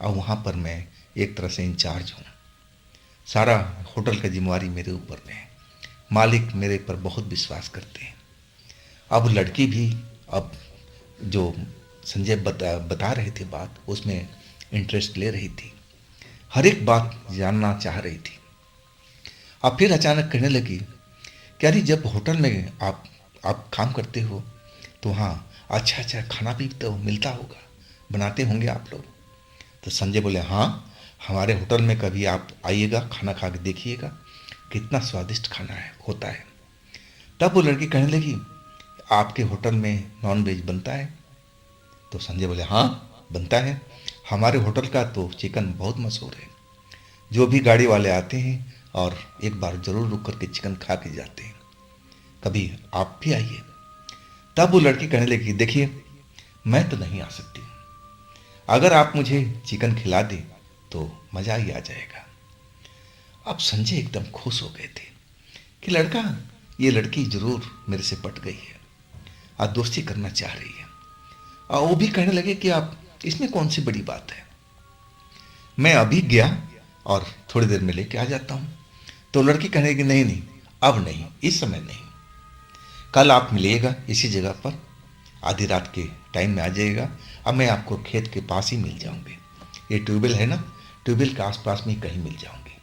Speaker 1: और वहाँ पर मैं एक तरह से इंचार्ज हूँ। सारा होटल का जिम्मेवारी मेरे ऊपर में है, मालिक मेरे पर बहुत विश्वास करते हैं। अब लड़की भी अब जो संजय बता रहे थे बात, उसमें इंटरेस्ट ले रही थी, हर एक बात जानना चाह रही थी। अब फिर अचानक कहने लगी कि अरे जब होटल में आप काम करते हो तो वहाँ अच्छा अच्छा खाना भी तो मिलता होगा, बनाते होंगे आप लोग। तो संजय बोले हाँ, हमारे होटल में कभी आप आइएगा, खाना खा के देखिएगा, कितना स्वादिष्ट खाना है होता है। तब वो लड़की कहने लगी आपके होटल में नॉन वेज बनता है? तो संजय बोले हाँ बनता है, हमारे होटल का तो चिकन बहुत मशहूर है। जो भी गाड़ी वाले आते हैं और एक बार ज़रूर रुक करके चिकन खा के जाते हैं। कभी आप भी आइए। तब वो लड़की कहने लगी, देखिए मैं तो नहीं आ सकती, अगर आप मुझे चिकन खिला दें तो मज़ा ही आ जाएगा। अब संजय एकदम खुश हो गए थे कि ये लड़की जरूर मेरे से पट गई है और दोस्ती करना चाह रही है। और वो भी कहने लगे कि आप, इसमें कौन सी बड़ी बात है, मैं अभी गया और थोड़ी देर में लेके आ जाता हूँ। तो लड़की कहने लगी, नहीं नहीं, अब नहीं, इस समय नहीं, कल आप मिलिएगा इसी जगह पर, आधी रात के टाइम में आ जाइएगा। अब मैं आपको खेत के पास ही मिल जाऊंगी, ये ट्यूबवेल है ना, ट्यूबवेल के आसपास में ही कहीं मिल जाऊंगी।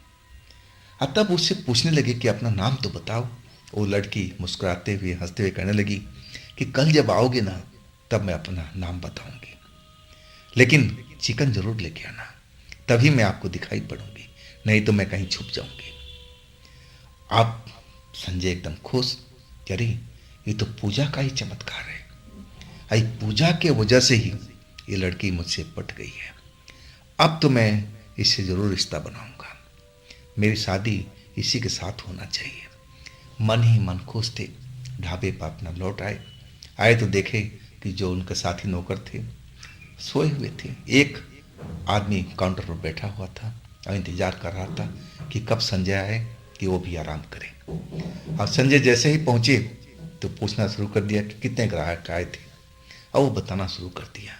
Speaker 1: अब तब उससे पूछने लगे कि अपना नाम तो बताओ। वो लड़की मुस्कुराते हुए हंसते हुए कहने लगी कि कल जब आओगे ना तब मैं अपना नाम बताऊंगी, लेकिन चिकन जरूर लेके आना, तभी मैं आपको दिखाई पड़ूंगी, नहीं तो मैं कहीं छुप जाऊंगी। आप संजय एकदम खुश, अरे ये तो पूजा का ही चमत्कार है, आई पूजा के वजह से ही ये लड़की मुझसे पट गई है। अब तो मैं इससे ज़रूर रिश्ता बनाऊंगा, मेरी शादी इसी के साथ होना चाहिए। मन ही मन खुश थे। ढाबे पर अपना लौट आए तो देखे कि जो उनके साथी नौकर थे सोए हुए थे। एक आदमी काउंटर पर बैठा हुआ था और इंतजार कर रहा था कि कब संजय आए कि वो भी आराम करे। और संजय जैसे ही पहुंचे तो पूछना शुरू कर दिया कि कितने ग्राहक आए थे, और वो बताना शुरू कर दिया,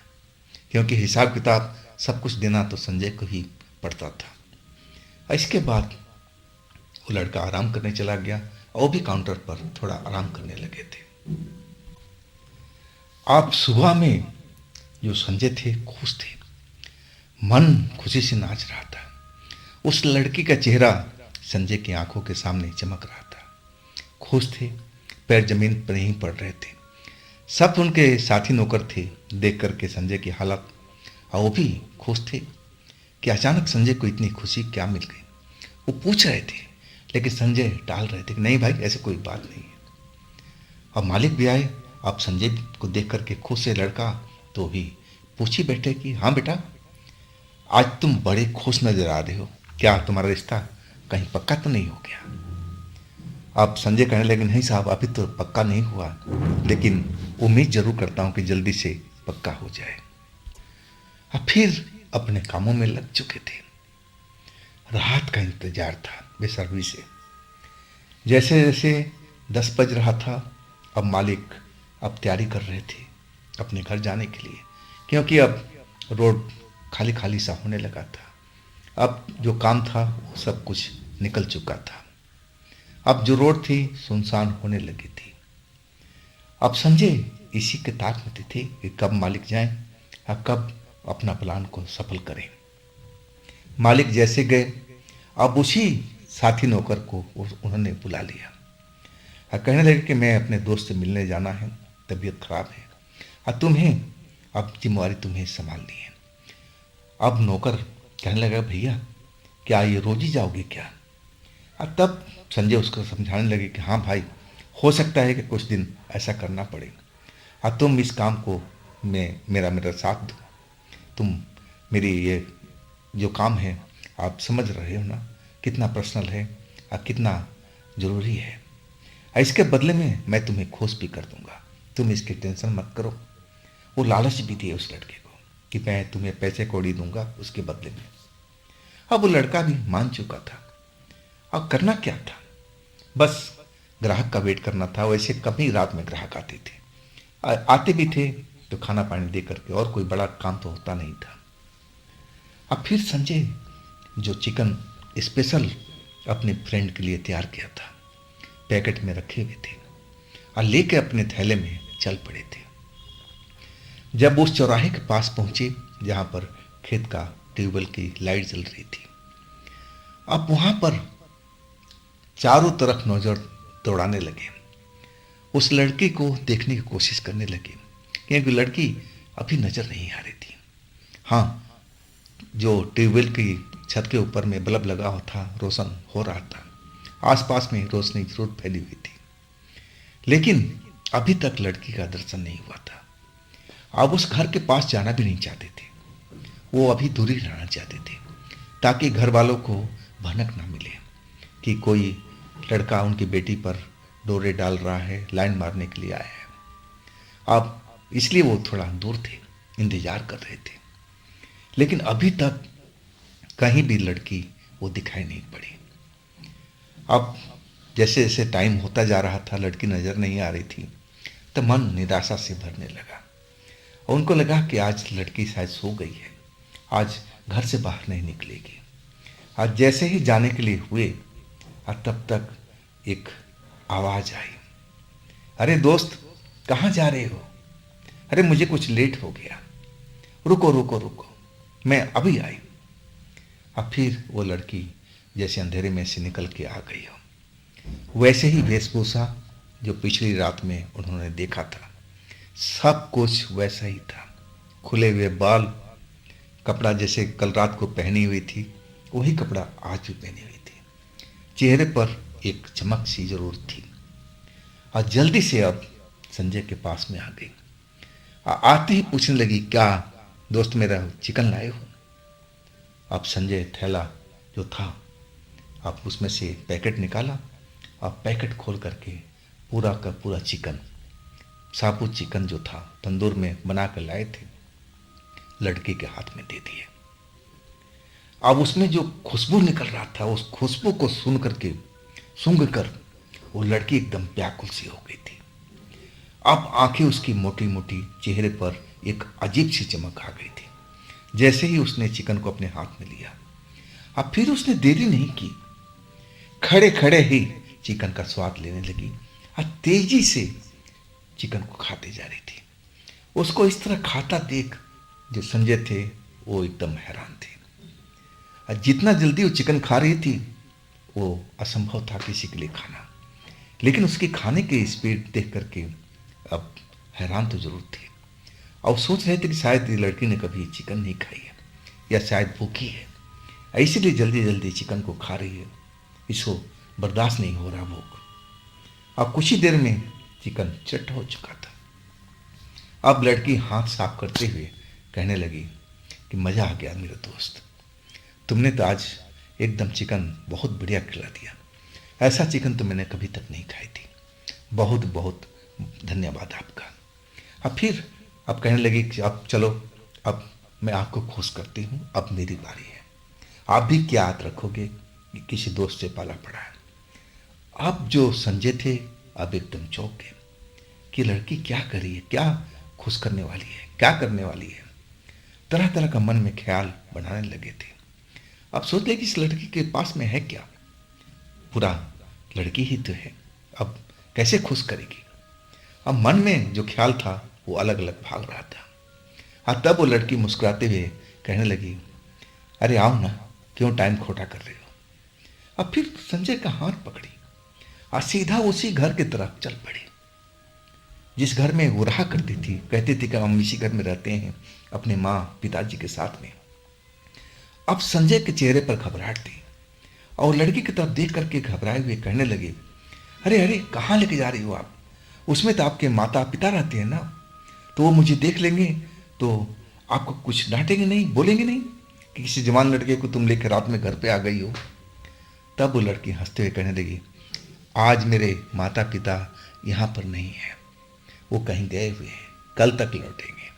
Speaker 1: क्योंकि हिसाब किताब सब कुछ देना तो संजय को ही पड़ता था। इसके बाद वो लड़का आराम करने चला गया और वो भी काउंटर पर थोड़ा आराम करने लगे थे। आप सुबह में जो संजय थे खुश थे, मन खुशी से नाच रहा था। उस लड़की का चेहरा संजय की आंखों के सामने चमक रहा था। खुश थे, पैर जमीन पर नहीं पड़ रहे थे। सब उनके साथी नौकर थे, देख करके संजय की हालत, और वो भी खुश थे कि अचानक संजय को इतनी खुशी क्या मिल गई। वो पूछ रहे थे लेकिन संजय टाल रहे थे कि नहीं भाई, ऐसे कोई बात नहीं है। अब मालिक भी आए। अब संजय को देख करके खुश है लड़का, तो भी पूछ ही बैठे कि हाँ बेटा, आज तुम बड़े खुश नजर आ रहे हो, क्या तुम्हारा रिश्ता कहीं पक्का तो नहीं हो गया? अब संजय कहने लगे, नहीं साहब, अभी तो पक्का नहीं हुआ, लेकिन उम्मीद जरूर करता हूँ कि जल्दी से पक्का हो जाए। अब फिर अपने कामों में लग चुके थे। रात का इंतजार था बेसब्री से। जैसे जैसे 10 बज रहा था, अब मालिक अब तैयारी कर रहे थे अपने घर जाने के लिए, क्योंकि अब रोड खाली खाली सा होने लगा था। अब जो काम था वो सब कुछ निकल चुका था। अब जो रोड थी सुनसान होने लगी थी। अब संजय इसी के ताक में थे कि कब मालिक जाएं और कब अपना प्लान को सफल करें। मालिक जैसे गए, अब उसी साथी नौकर को उन्होंने बुला लिया और कहने लगे कि मैं अपने दोस्त से मिलने जाना है, तबीयत खराब है और तुम्हें अब जिम्मेवारी तुम्हें संभालनी है। अब नौकर कहने लगा, भैया क्या ये रोज ही जाओगे क्या? और तब संजय उसको समझाने लगे कि हाँ भाई, हो सकता है कि कुछ दिन ऐसा करना पड़े और तुम इस काम को मेरा साथ दो। तुम मेरी ये जो काम है आप समझ रहे हो ना, कितना पर्सनल है और कितना ज़रूरी है। और इसके बदले में मैं तुम्हें खुश भी कर दूंगा, तुम इसकी टेंशन मत करो। वो लालच भी दिए उस लड़के को कि मैं तुम्हें पैसे कौड़ी दूंगा उसके बदले में। अब वो लड़का भी मान चुका था। अब करना क्या था, बस ग्राहक का वेट करना था। वैसे कभी रात में ग्राहक आते थे, आते भी थे तो खाना पानी दे करके, और कोई बड़ा काम तो होता नहीं था। अब फिर संजय जो चिकन स्पेशल अपने फ्रेंड के लिए तैयार किया था पैकेट में रखे हुए थे और लेके अपने थैले में चल पड़े थे। जब उस चौराहे के पास पहुंचे जहां पर खेत का ट्यूबवेल की लाइट जल रही थी, अब वहां पर चारों तरफ नजर दौड़ाने लगे, उस लड़की को देखने की कोशिश करने लगे, क्योंकि लड़की अभी नजर नहीं आ रही थी। हाँ, जो ट्यूबवेल की छत के ऊपर में बल्ब लगा हुआ था रोशन हो रहा था, आसपास में रोशनी जरूर फैली हुई थी, लेकिन अभी तक लड़की का दर्शन नहीं हुआ था। अब उस घर के पास जाना भी नहीं चाहते थे। वो अभी दूरी रहना चाहते थे, ताकि घर वालों को भनक ना मिले कि कोई लड़का उनकी बेटी पर डोरे डाल रहा है, लाइन मारने के लिए आया है। अब इसलिए वो थोड़ा दूर थे, इंतजार कर रहे थे। लेकिन अभी तक कहीं भी लड़की वो दिखाई नहीं पड़ी। अब जैसे जैसे टाइम होता जा रहा था, लड़की नज़र नहीं आ रही थी, तो मन निराशा से भरने लगा और उनको लगा कि आज लड़की शायद सो गई है, आज घर से बाहर नहीं निकलेगी। आज जैसे ही जाने के लिए हुए और तब तक एक आवाज़ आई, अरे दोस्त, कहाँ जा रहे हो? अरे मुझे कुछ लेट हो गया, रुको रुको रुको, मैं अभी आई। अब फिर वो लड़की जैसे अंधेरे में से निकल के आ गई हो, वैसे ही वेशभूषा जो पिछली रात में उन्होंने देखा था, सब कुछ वैसा ही था। खुले हुए बाल, कपड़ा जैसे कल रात को पहनी हुई थी वही कपड़ा आज भी पहनी हुई थी। चेहरे पर एक चमक सी जरूर थी और जल्दी से अब संजय के पास में आ गई। आते ही पूछने लगी, क्या दोस्त मेरा चिकन लाए हो? अब संजय थैला जो था, अब उसमें से पैकेट निकाला और पैकेट खोल करके पूरा का पूरा चिकन, साबुत चिकन जो था तंदूर में बना कर लाए थे, लड़की के हाथ में दे दिए। अब उसमें जो खुशबू निकल रहा था, उस खुशबू को सुन करके सूंघ कर वो लड़की एकदम व्याकुल सी हो गई थी। अब आंखें उसकी मोटी मोटी, चेहरे पर एक अजीब सी चमक आ गई थी जैसे ही उसने चिकन को अपने हाथ में लिया। अब फिर उसने देरी नहीं की, खड़े खड़े ही चिकन का स्वाद लेने लगी और तेजी से चिकन को खाते जा रही थी। उसको इस तरह खाता देख जो संजय थे वो एकदम हैरान थे। और जितना जल्दी वो चिकन खा रही थी वो असंभव था किसी के लिए खाना, लेकिन उसकी खाने की स्पीड देख करके अब हैरान तो जरूर थे और सोच रहे थे कि शायद ये लड़की ने कभी चिकन नहीं खाई है या शायद भूखी है, इसीलिए जल्दी जल्दी चिकन को खा रही है, इसको बर्दाश्त नहीं हो रहा भूख। अब कुछ ही देर में चिकन चट हो चुका था। अब लड़की हाथ साफ करते हुए कहने लगी कि मज़ा आ गया मेरे दोस्त, तुमने तो आज एकदम चिकन बहुत बढ़िया खिला दिया, ऐसा चिकन तो मैंने कभी तक नहीं खाई थी, बहुत बहुत धन्यवाद आपका। अब कहने लगी कि अब चलो, अब मैं आपको खुश करती हूँ, अब मेरी बारी है, आप भी क्या याद रखोगे कि किसी दोस्त से पाला पड़ा है। अब जो संजय थे अब एकदम चौंक गए कि लड़की क्या कर रही है, क्या खुश करने वाली है, क्या करने वाली है। तरह तरह का मन में ख्याल बनाने लगे थे। अब सोच ले कि इस लड़की के पास में है क्या, पूरा लड़की ही तो है, अब कैसे खुश करेगी। अब मन में जो ख्याल था वो अलग अलग भाग रहा था। हाँ, तब वो लड़की मुस्कुराते हुए कहने लगी, अरे आओ ना, क्यों टाइम खोटा कर रहे हो। अब फिर संजय का हाथ पकड़ी और सीधा उसी घर की तरफ चल पड़ी जिस घर में वो रहा करती थी। कहती थी कि हम इसी घर में रहते हैं अपने माँ पिताजी के साथ में। अब संजय के चेहरे पर घबराहट थी और लड़की की तरफ देख करके घबराए हुए कहने लगे, अरे अरे कहाँ लेके जा रही हो आप, उसमें तो आपके माता पिता रहते हैं ना, तो वो मुझे देख लेंगे तो आपको कुछ डांटेंगे नहीं, बोलेंगे नहीं कि किसी जवान लड़के को तुम लेकर रात में घर पे आ गई हो। तब वो लड़की हंसते हुए कहने लगी, आज मेरे माता पिता यहाँ पर नहीं है, वो कहीं गए हुए हैं, कल तक लौटेंगे।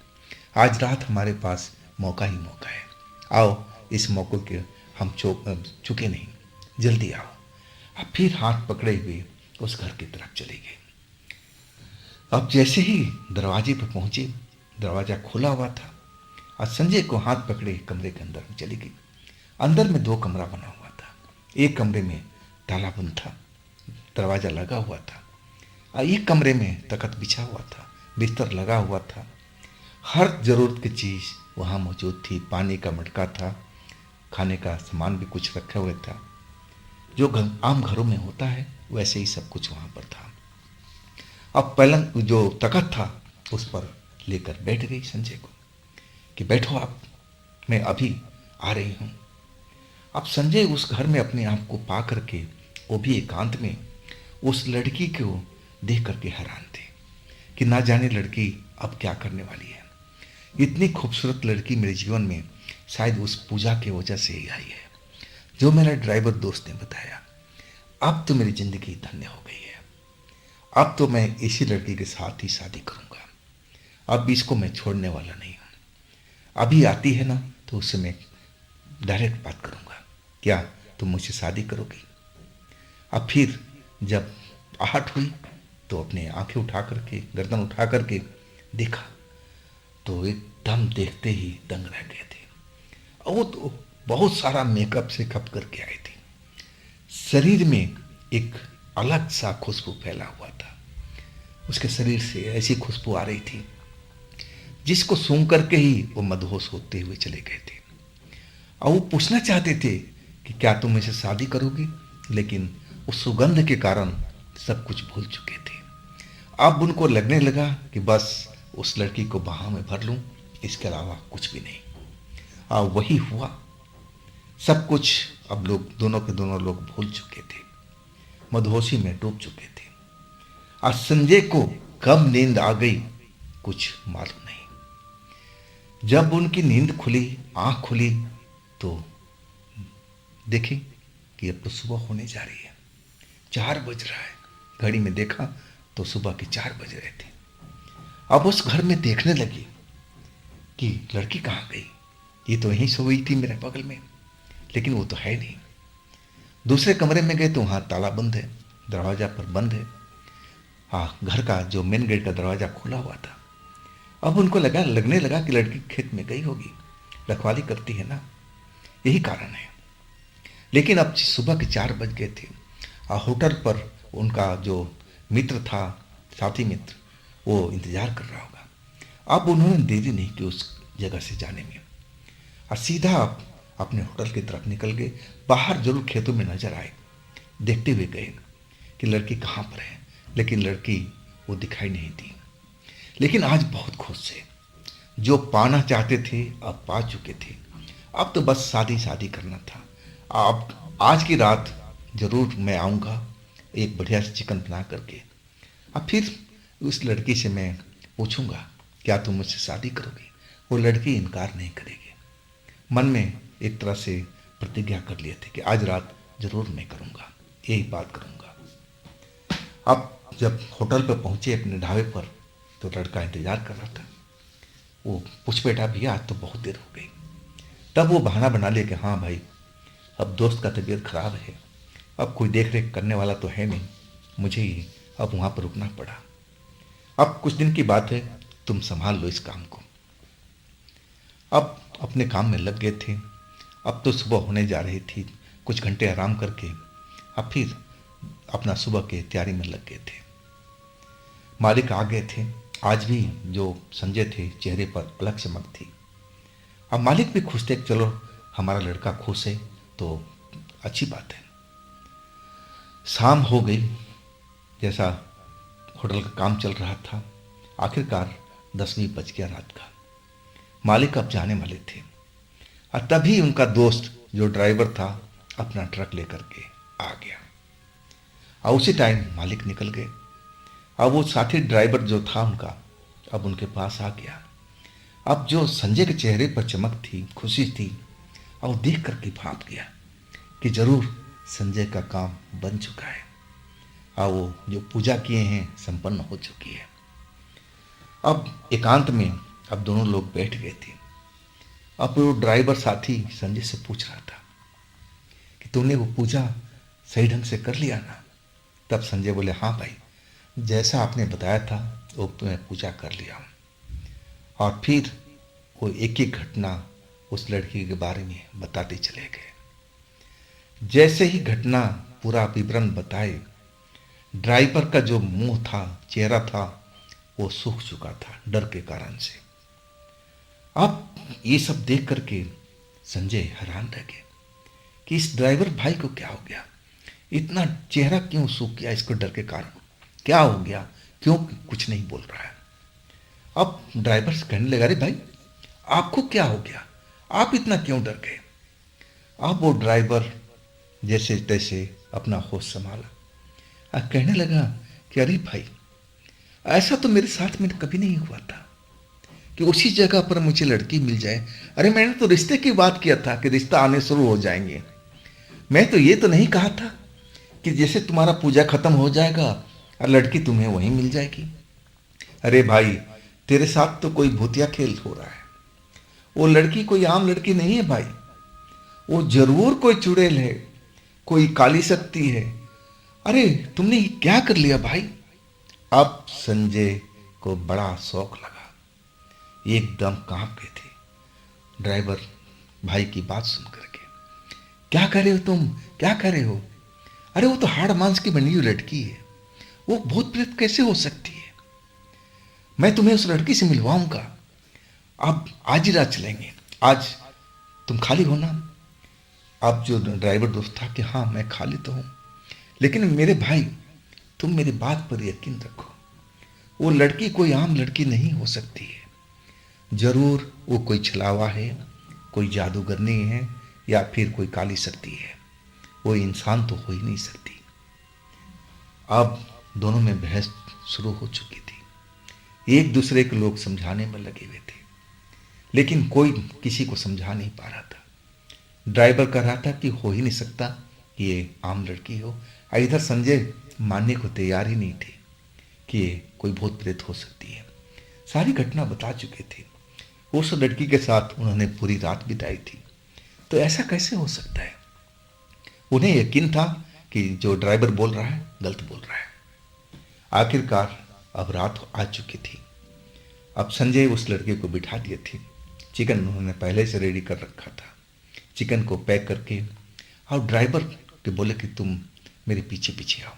Speaker 1: आज रात हमारे पास मौका ही मौका है, आओ इस मौके के हम चुके नहीं, जल्दी आओ। अब फिर हाथ पकड़े हुए उस घर की तरफ चली गई। अब जैसे ही दरवाजे पर पहुंचे, दरवाजा खुला हुआ था और संजय को हाथ पकड़े कमरे के अंदर चली गई। अंदर में 2 कमरा बना हुआ था, एक कमरे में ताला बंद था, दरवाजा लगा हुआ था, और एक कमरे में तख्त बिछा हुआ था, बिस्तर लगा हुआ था, हर जरूरत की चीज़ वहाँ मौजूद थी। पानी का मटका था, खाने का सामान भी कुछ रखा हुआ था, जो आम घरों में होता है वैसे ही सब कुछ वहाँ पर था। अब पलंग जो तख्त था उस पर लेकर बैठ गई संजय को कि बैठो आप, मैं अभी आ रही हूँ। अब संजय उस घर में अपने आप को पा करके, वो भी एकांत में, उस लड़की को देख करके हैरान थे कि ना जाने लड़की अब क्या करने वाली है। इतनी खूबसूरत लड़की मेरे जीवन में शायद उस पूजा की वजह से ही आई है। जो मेरा ड्राइवर दोस्त ने बताया, अब तो मेरी ज़िंदगी धन्य हो गई है। अब तो मैं इसी लड़की के साथ ही शादी करूँगा। अब इसको मैं छोड़ने वाला नहीं हूँ। अभी आती है ना तो उससे मैं डायरेक्ट बात करूँगा, क्या तुम मुझसे शादी करोगी? अब फिर जब आहट हुई तो अपने आंखें उठा करके, गर्दन उठा करके देखा तो एकदम देखते ही दंग रह गए थे। और वो तो बहुत सारा मेकअप से कप करके आई थी। शरीर में एक अलग सा खुशबू फैला हुआ था। उसके शरीर से ऐसी खुशबू आ रही थी जिसको सूंघ करके ही वो मदहोश होते हुए चले गए थे। और वो पूछना चाहते थे कि क्या तुम मुझसे शादी करोगी, लेकिन उस सुगंध के कारण सब कुछ भूल चुके थे। अब उनको लगने लगा कि बस उस लड़की को बाहों में भर लूं, इसके अलावा कुछ भी नहीं। और वही हुआ। सब कुछ अब लोग, दोनों के दोनों लोग भूल चुके थे, मदहोशी में डूब चुके थे। आज संजय को कब नींद आ गई कुछ मालूम नहीं। जब उनकी नींद खुली, आंख खुली, तो देखें कि अब तो सुबह होने जा रही है। 4 बज रहा है। घड़ी में देखा तो सुबह के 4 बज रहे थे। अब उस घर में देखने लगी कि लड़की कहाँ गई। ये तो यहीं सो गई थी मेरे बगल में, लेकिन वो तो है नहीं। दूसरे कमरे में गए तो वहाँ ताला बंद है, दरवाज़ा पर बंद है। हाँ, घर का जो मेन गेट का दरवाज़ा खुला हुआ था। अब उनको लगने लगा कि लड़की खेत में गई होगी, रखवाली करती है ना, यही कारण है। लेकिन अब सुबह के 4 बज गए थे और होटल पर उनका जो मित्र था, साथी मित्र, वो इंतजार कर रहा होगा। अब उन्होंने देरी नहीं की उस जगह से जाने में और सीधा अपने होटल की तरफ निकल गए। बाहर जरूर खेतों में नजर आए, देखते हुए गए कि लड़की कहाँ पर है, लेकिन लड़की वो दिखाई नहीं दी। लेकिन आज बहुत खुश थे, जो पाना चाहते थे अब पा चुके थे। अब तो बस शादी शादी करना था। अब आज की रात जरूर मैं आऊँगा एक बढ़िया से चिकन बना करके। अब फिर उस लड़की से मैं पूछूंगा, क्या तुम मुझसे शादी करोगी? वो लड़की इनकार नहीं करेगी। मन में एक तरह से प्रतिज्ञा कर लिए थे कि आज रात जरूर मैं करूंगा, यही बात करूंगा। अब जब होटल पर पहुंचे अपने ढाबे पर तो लड़का इंतजार कर रहा था। वो पूछ बैठा, भैया आज तो बहुत देर हो गई। तब वो बहाना बना लिया कि हाँ भाई, अब दोस्त का तबीयत खराब है, अब कोई देख रेख करने वाला तो है नहीं, मुझे ही अब वहाँ पर रुकना पड़ा। अब कुछ दिन की बात है, तुम संभाल लो इस काम को। अब अपने काम में लग गए थे। अब तो सुबह होने जा रही थी। कुछ घंटे आराम करके अब फिर अपना सुबह के तैयारी में लग गए थे। मालिक आ गए थे। आज भी जो संजय थे चेहरे पर अलग चमक थी। अब मालिक भी खुश थे, चलो हमारा लड़का खुश है तो अच्छी बात है। शाम हो गई। जैसा होटल का काम चल रहा था, आखिरकार 10वीं बज गया रात का। मालिक अब जाने वाले थे और तभी उनका दोस्त जो ड्राइवर था अपना ट्रक लेकर के आ गया और उसी टाइम मालिक निकल गए। अब वो साथी ड्राइवर जो था उनका अब उनके पास आ गया। अब जो संजय के चेहरे पर चमक थी, खुशी थी, और देख करके भाप गया कि जरूर संजय का काम बन चुका है और वो जो पूजा किए हैं संपन्न हो चुकी है। अब एकांत में अब दोनों लोग बैठ गए थे। अब वो ड्राइवर साथी संजय से पूछ रहा था कि तुमने वो पूजा सही ढंग से कर लिया ना? तब संजय बोले, हाँ भाई, जैसा आपने बताया था वो मैं पूजा कर लिया हूँ। और फिर वो एक एक घटना उस लड़की के बारे में बताते चले गए। जैसे ही घटना पूरा विवरण बताए, ड्राइवर का जो मुंह था, चेहरा था, वो सूख चुका था डर के कारण से। अब ये सब देख करके संजय हैरान रह गए कि इस ड्राइवर भाई को क्या हो गया, इतना चेहरा क्यों सूख गया, इसको डर के कारण क्या हो गया, क्यों कुछ नहीं बोल रहा है। अब ड्राइवर से कहने लगा, अरे भाई आपको क्या हो गया, आप इतना क्यों डर गए? अब वो ड्राइवर जैसे तैसे अपना होश संभाला और कहने लगा कि अरे भाई, ऐसा तो मेरे साथ में कभी नहीं हुआ था कि उसी जगह पर मुझे लड़की मिल जाए। अरे मैंने तो रिश्ते की बात किया था कि रिश्ता आने शुरू हो जाएंगे। मैं तो ये तो नहीं कहा था कि जैसे तुम्हारा पूजा खत्म हो जाएगा और लड़की तुम्हें वहीं मिल जाएगी। अरे भाई, तेरे साथ तो कोई भूतिया खेल हो रहा है। वो लड़की कोई आम लड़की नहीं है भाई, वो जरूर कोई चुड़ैल है, कोई काली शक्ति है। अरे तुमने ये क्या कर लिया भाई? अब संजय को बड़ा शौक लगा, एकदम कांप गए थे ड्राइवर भाई की बात सुन करके। क्या कर रहे हो तुम, क्या कर रहे हो? अरे वो तो हाड़ मांस की बनी हुई लड़की है, वो भूत प्रेत कैसे हो सकती है? मैं तुम्हें उस लड़की से मिलवाऊंगा। अब आज ही रात चलेंगे, आज तुम खाली हो ना? अब जो ड्राइवर दोस्त था कि हाँ मैं खाली तो हूँ, लेकिन मेरे भाई तुम मेरी बात पर यकीन रखो, वो लड़की कोई आम लड़की नहीं हो सकती है। जरूर वो कोई छलावा है, कोई जादूगरनी है, या फिर कोई काली शक्ति है। वो इंसान तो हो ही नहीं सकती। अब दोनों में बहस शुरू हो चुकी थी। एक दूसरे को लोग समझाने में लगे हुए थे, लेकिन कोई किसी को समझा नहीं पा रहा था। ड्राइवर कह रहा था कि हो ही नहीं सकता कि ये आम लड़की हो, और इधर संजय मानने को तैयार ही नहीं थे कि ये कोई भूत प्रेत हो सकती है। सारी घटना बता चुके थे, उस लड़की के साथ उन्होंने पूरी रात बिताई थी, तो ऐसा कैसे हो सकता है? उन्हें यकीन था कि जो ड्राइवर बोल रहा है गलत बोल रहा है। आखिरकार अब रात आ चुकी थी। अब संजय उस लड़के को बिठा दिए थे। चिकन उन्होंने पहले से रेडी कर रखा था। चिकन को पैक करके और ड्राइवर के बोले कि तुम मेरे पीछे पीछे आओ,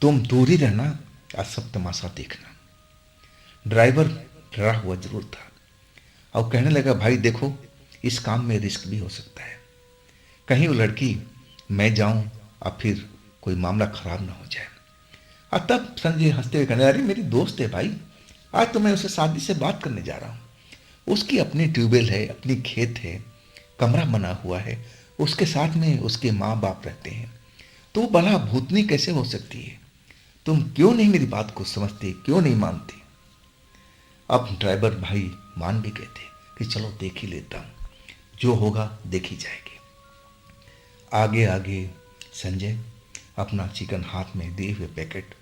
Speaker 1: तुम दूर ही रहना, आज सब तमाशा देखना। ड्राइवर डरा हुआ जरूर था और कहने लगा, भाई देखो, इस काम में रिस्क भी हो सकता है, कहीं वो लड़की मैं जाऊं और फिर कोई मामला खराब ना हो जाए। और तब संजय हंसते हुए कहने, अरे मेरी दोस्त है भाई, आज तो मैं उससे शादी से बात करने जा रहा हूँ। उसकी अपनी ट्यूबवेल है, अपनी खेत है, कमरा बना हुआ है, उसके साथ में उसके माँ बाप रहते हैं, तो वो भला भूतनी कैसे हो सकती है? तुम क्यों नहीं मेरी बात को समझते, क्यों नहीं मानते? अब ड्राइवर भाई मान भी गए थे कि चलो देख ही लेता हूँ, जो होगा देख ही जाएगी। आगे आगे संजय अपना चिकन हाथ में दिए हुए पैकेट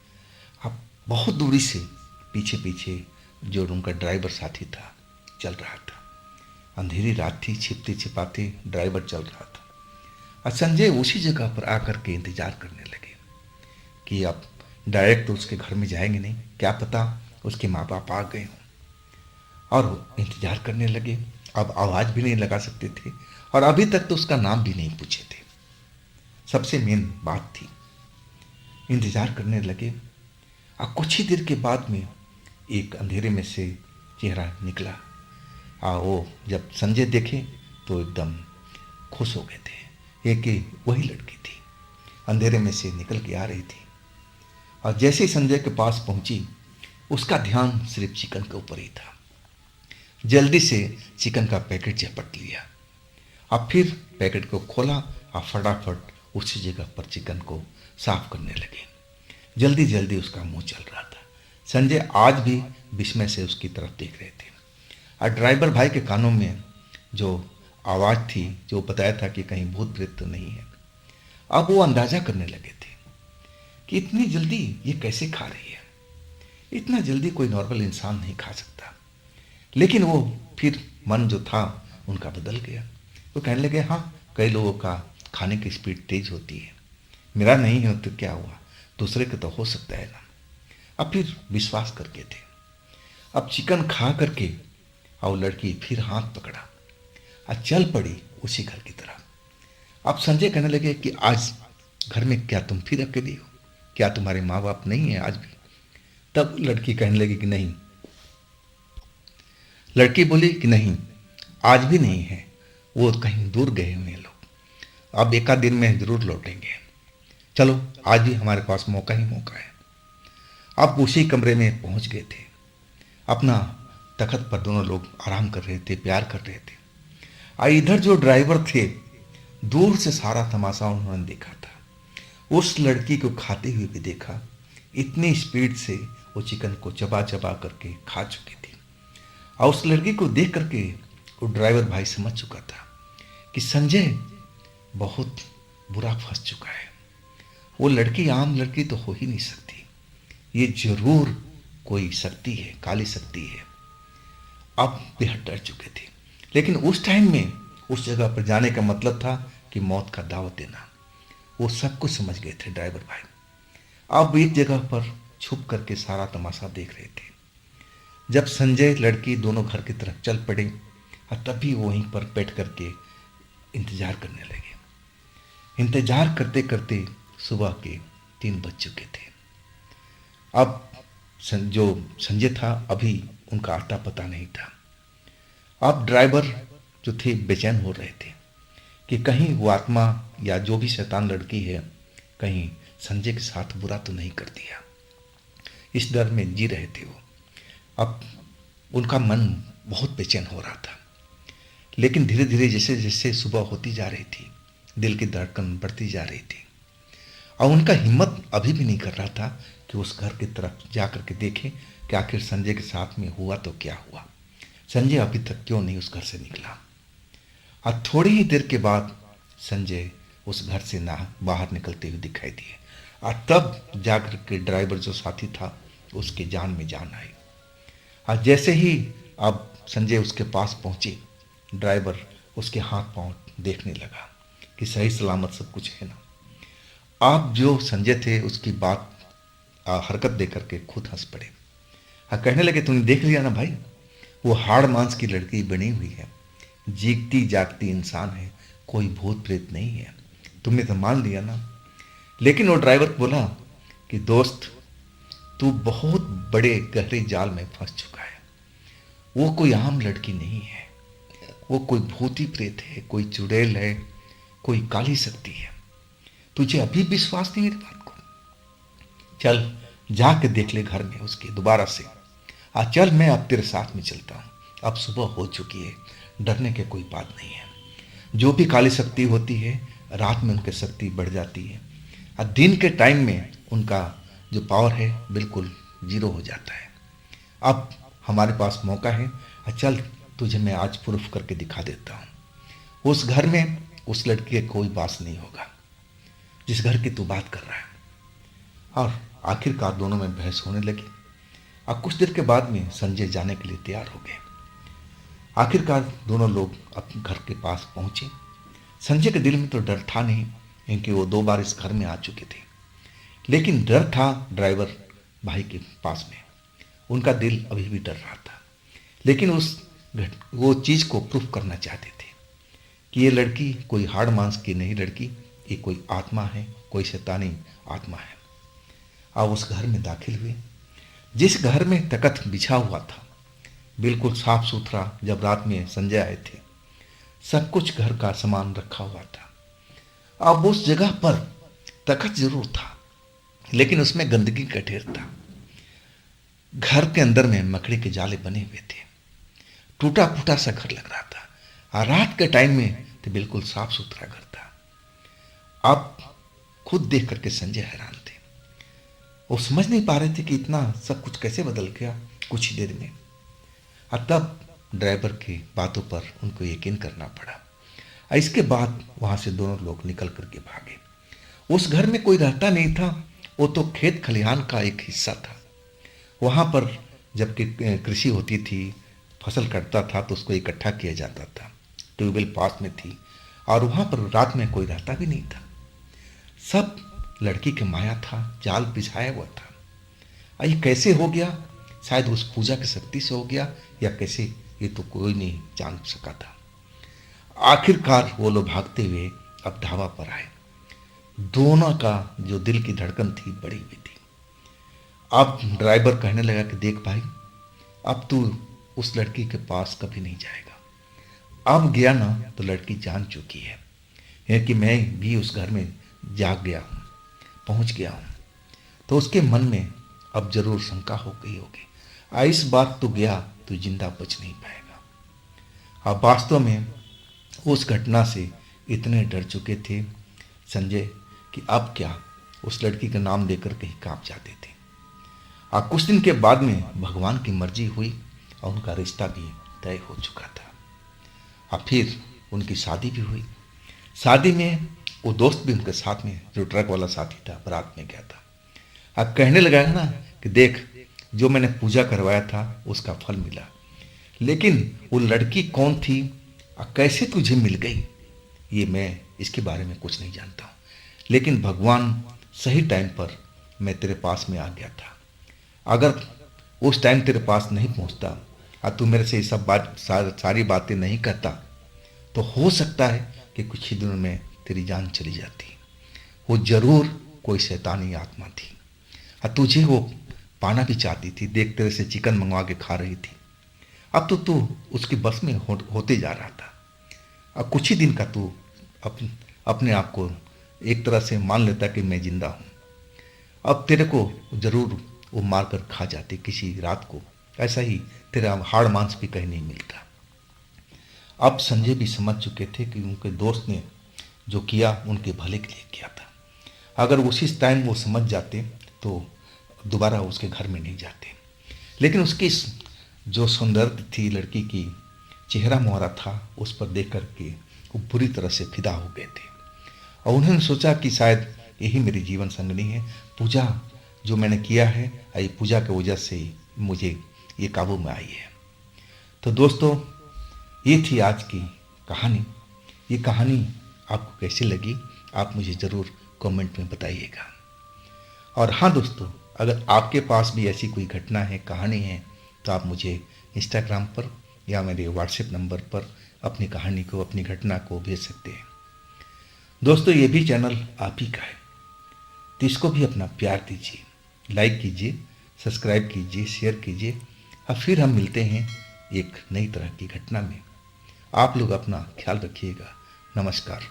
Speaker 1: अब बहुत दूरी से पीछे पीछे जो उनका ड्राइवर साथी था चल रहा था। अंधेरी रात थी, छिपते छिपाते ड्राइवर चल रहा था और संजय उसी जगह पर आकर के इंतजार करने लगे कि अब डायरेक्ट तो उसके घर में जाएंगे नहीं, क्या पता उसके माँ बाप आ गए हों। और इंतजार करने लगे। अब आवाज़ भी नहीं लगा सकते थे और अभी तक तो उसका नाम भी नहीं पूछे थे। सबसे मेन बात थी, इंतजार करने लगे और कुछ ही देर के बाद में एक अंधेरे में से चेहरा निकला। वो जब संजय देखे तो एकदम खुश हो गए थे, ये कि वही लड़की थी, अंधेरे में से निकल के आ रही थी। और जैसे ही संजय के पास पहुंची, उसका ध्यान सिर्फ चिकन के ऊपर ही था। जल्दी से चिकन का पैकेट झपट लिया और फिर पैकेट को खोला और फटाफट उसी जगह पर चिकन को साफ करने लगे। जल्दी जल्दी उसका मुंह चल रहा था। संजय आज भी विस्मय से उसकी तरफ देख रहे थे और ड्राइवर भाई के कानों में जो आवाज़ थी, जो बताया था कि कहीं भूत प्रेत तो नहीं है, अब वो अंदाजा करने लगे थे कि इतनी जल्दी ये कैसे खा रही है। इतना जल्दी कोई नॉर्मल इंसान नहीं खा सकता। लेकिन वो फिर मन जो था उनका बदल गया। वो कहने लगे, हाँ कई लोगों का खाने की स्पीड तेज होती है, मेरा नहीं हो तो क्या हुआ, दूसरे का तो हो सकता है ना। अब फिर विश्वास करके थे। अब चिकन खा करके और लड़की फिर हाथ पकड़ा और चल पड़ी उसी घर की तरफ। अब संजय कहने लगे कि आज घर में क्या तुम फिर अकेली हो, क्या तुम्हारे माँ बाप नहीं है आज भी? तब लड़की कहने लगी कि नहीं। लड़की बोली कि नहीं, आज भी नहीं है, वो कहीं दूर गए हुए लोग, अब एक आध दिन में जरूर लौटेंगे। चलो आज भी हमारे पास मौका ही मौका है। अब उसी कमरे में पहुंच गए थे। अपना तखत पर दोनों लोग आराम कर रहे थे, प्यार कर रहे थे। और इधर जो ड्राइवर थे, दूर से सारा तमाशा उन्होंने देखा था। उस लड़की को खाते हुए भी देखा। इतनी स्पीड से वो चिकन को चबा चबा करके खा चुकी थी और उस लड़की को देख करके वो ड्राइवर भाई समझ चुका था कि संजय बहुत बुरा फंस चुका है। वो लड़की आम लड़की तो हो ही नहीं सकती, ये जरूर कोई शक्ति है, काली शक्ति है। अब बेहद डर चुके थे, लेकिन उस टाइम में उस जगह पर जाने का मतलब था कि मौत का दावत देना। वो सब कुछ समझ गए थे ड्राइवर भाई। अब एक जगह पर छुप करके सारा तमाशा देख रहे थे। जब संजय लड़की दोनों घर की तरफ चल पड़े और तभी वो वहीं पर बैठ करके इंतजार करने लगे। इंतजार करते करते सुबह के 3 बज चुके थे। अब जो संजय था अभी उनका आता पता नहीं था। अब ड्राइवर जो थे बेचैन हो रहे थे कि कहीं वो आत्मा या जो भी शैतान लड़की है कहीं संजय के साथ बुरा तो नहीं कर दिया। इस डर में जी रहे थे वो। अब उनका मन बहुत बेचैन हो रहा था। लेकिन धीरे धीरे जैसे जैसे सुबह होती जा रही थी, दिल की धड़कन बढ़ती जा रही थी और उनका हिम्मत अभी भी नहीं कर रहा था कि उस घर की तरफ जा कर के देखें कि आखिर संजय के साथ में हुआ तो क्या हुआ, संजय अभी तक क्यों नहीं उस घर से निकला। और थोड़ी ही देर के बाद संजय उस घर से ना बाहर निकलते हुए दिखाई दिए और तब जाकर के ड्राइवर जो साथी था उसके जान में जान आई। और जैसे ही अब संजय उसके पास पहुंचे, ड्राइवर उसके हाथ पांव देखने लगा कि सही सलामत सब कुछ है ना। आप जो संजय थे उसकी बात हरकत देख करके खुद हंस पड़े और कहने लगे, तुमने देख लिया ना भाई, वो हाड़ मांस की लड़की बनी हुई है, जीती जागती इंसान है, कोई भूत प्रेत नहीं है, तुमने तो मान लिया ना। लेकिन वो ड्राइवर बोला कि दोस्त, तू बहुत बड़े गहरे जाल में फंस चुका है। वो कोई आम लड़की नहीं है, वो कोई भूती प्रेत है, कोई चुड़ैल है, कोई काली शक्ति है। तुझे अभी विश्वास नहीं मेरी बात को? चल जाके देख ले घर में उसके दोबारा से। चल मैं अब तेरे साथ में चलता हूँ, अब सुबह हो चुकी है, डरने की कोई बात नहीं है। जो भी काली शक्ति होती है रात में उनकी शक्ति बढ़ जाती है और दिन के टाइम में उनका जो पावर है बिल्कुल जीरो हो जाता है। अब हमारे पास मौका है, चल तुझे मैं आज प्रूफ करके दिखा देता हूँ। उस घर में उस लड़की का कोई वास नहीं होगा जिस घर की तू बात कर रहा है। और आखिरकार दोनों में बहस होने लगी और कुछ देर के बाद में संजय जाने के लिए तैयार हो गए। आखिरकार दोनों लोग अपने घर के पास पहुंचे। संजय के दिल में तो डर था नहीं क्योंकि वो 2 बार इस घर में आ चुके थे, लेकिन डर था ड्राइवर भाई के पास में। उनका दिल अभी भी डर रहा था, लेकिन वो चीज़ को प्रूफ करना चाहते थे कि ये लड़की कोई हाड़ मांस की नहीं लड़की, ये कोई आत्मा है, कोई शैतानी आत्मा है। अब उस घर में दाखिल हुए। जिस घर में तख्त बिछा हुआ था बिल्कुल साफ सुथरा, जब रात में संजय आए थे सब कुछ घर का सामान रखा हुआ था। अब उस जगह पर तख्त जरूर था लेकिन उसमें गंदगी का ढेर था। घर के अंदर में मकड़ी के जाले बने हुए थे, टूटा फूटा सा घर लग रहा था और रात के टाइम में तो बिल्कुल साफ सुथरा घर था। अब खुद देख करके संजय हैरान थे। वो समझ नहीं पा रहे थे कि इतना सब कुछ कैसे बदल गया कुछ ही देर में। और तब ड्राइवर की बातों पर उनको यकीन करना पड़ा। और इसके बाद वहां से दोनों लोग निकल करके भागे। उस घर में कोई रहता नहीं था, वो तो खेत खलिहान का एक हिस्सा था। वहां पर जबकि कृषि होती थी, फसल कटता था तो उसको इकट्ठा किया जाता था। ट्यूबवेल पास में थी और वहां पर रात में कोई रहता भी नहीं था। सब लड़की के माया था, जाल बिछाया हुआ था। ये कैसे हो गया? शायद उस पूजा की शक्ति से हो गया या कैसे, ये तो कोई नहीं जान सका था। आखिरकार वो लोग भागते हुए अब ढाबा पर आए। दोनों का जो दिल की धड़कन थी बढ़ी हुई थी। अब ड्राइवर कहने लगा कि देख भाई, अब तू उस लड़की के पास कभी नहीं जाएगा। अब गया ना तो लड़की जान चुकी है कि मैं भी उस घर में जाग गया हूँ, पहुँच गया हूँ। तो उसके मन में अब जरूर शंका हो गई होगी, इस बार तो गया तो जिंदा बच नहीं पाएगा। अब वास्तव में उस घटना से इतने डर चुके थे संजय कि अब क्या, उस लड़की का नाम लेकर कहीं कांप जाते थे। कुछ दिन के बाद में भगवान की मर्जी हुई और उनका रिश्ता भी तय हो चुका था। अब फिर उनकी शादी भी हुई। शादी में वो दोस्त भी उनके साथ में, जो ट्रक वाला साथी था, बारात में गया था। अब कहने लगा ना कि देख, जो मैंने पूजा करवाया था उसका फल मिला, लेकिन वो लड़की कौन थी और कैसे तुझे मिल गई, ये मैं इसके बारे में कुछ नहीं जानता हूँ। लेकिन भगवान सही टाइम पर मैं तेरे पास में आ गया था। अगर उस टाइम तेरे पास नहीं पहुँचता और तू मेरे से ये सब सारी बातें नहीं कहता, तो हो सकता है कि कुछ ही दिनों में तेरी जान चली जाती। वो जरूर कोई शैतानी आत्मा थी और तुझे वो पाना भी चाहती थी। देख, तेरे से चिकन मंगवा के खा रही थी। अब तो तू उसके बस में होते जा रहा था। अब कुछ ही दिन का तू अपने आप को एक तरह से मान लेता कि मैं जिंदा हूँ। अब तेरे को जरूर वो मार कर खा जाती किसी रात को। ऐसा ही तेरा हाड़ मांस भी कहीं नहीं मिलता। अब संजय भी समझ चुके थे कि उनके दोस्त ने जो किया उनके भले के लिए किया था। अगर उसी टाइम वो समझ जाते तो दोबारा उसके घर में नहीं जाते। लेकिन उसकी जो सौंदर्य थी लड़की की, चेहरा मोहरा था, उस पर देख कर के वो बुरी तरह से फिदा हो गए थे। और उन्होंने सोचा कि शायद यही मेरी जीवन संगनी है। पूजा जो मैंने किया है, ये पूजा की वजह से ही मुझे ये काबू में आई है। तो दोस्तों, ये थी आज की कहानी। ये कहानी आपको कैसी लगी, आप मुझे ज़रूर कमेंट में बताइएगा। और हाँ दोस्तों, अगर आपके पास भी ऐसी कोई घटना है, कहानी है, तो आप मुझे इंस्टाग्राम पर या मेरे व्हाट्सएप नंबर पर अपनी कहानी को, अपनी घटना को भेज सकते हैं। दोस्तों, ये भी चैनल आप ही का है, तो इसको भी अपना प्यार दीजिए, लाइक कीजिए, सब्सक्राइब कीजिए, शेयर कीजिए। और फिर हम मिलते हैं एक नई तरह की घटना में। आप लोग अपना ख्याल रखिएगा। नमस्कार।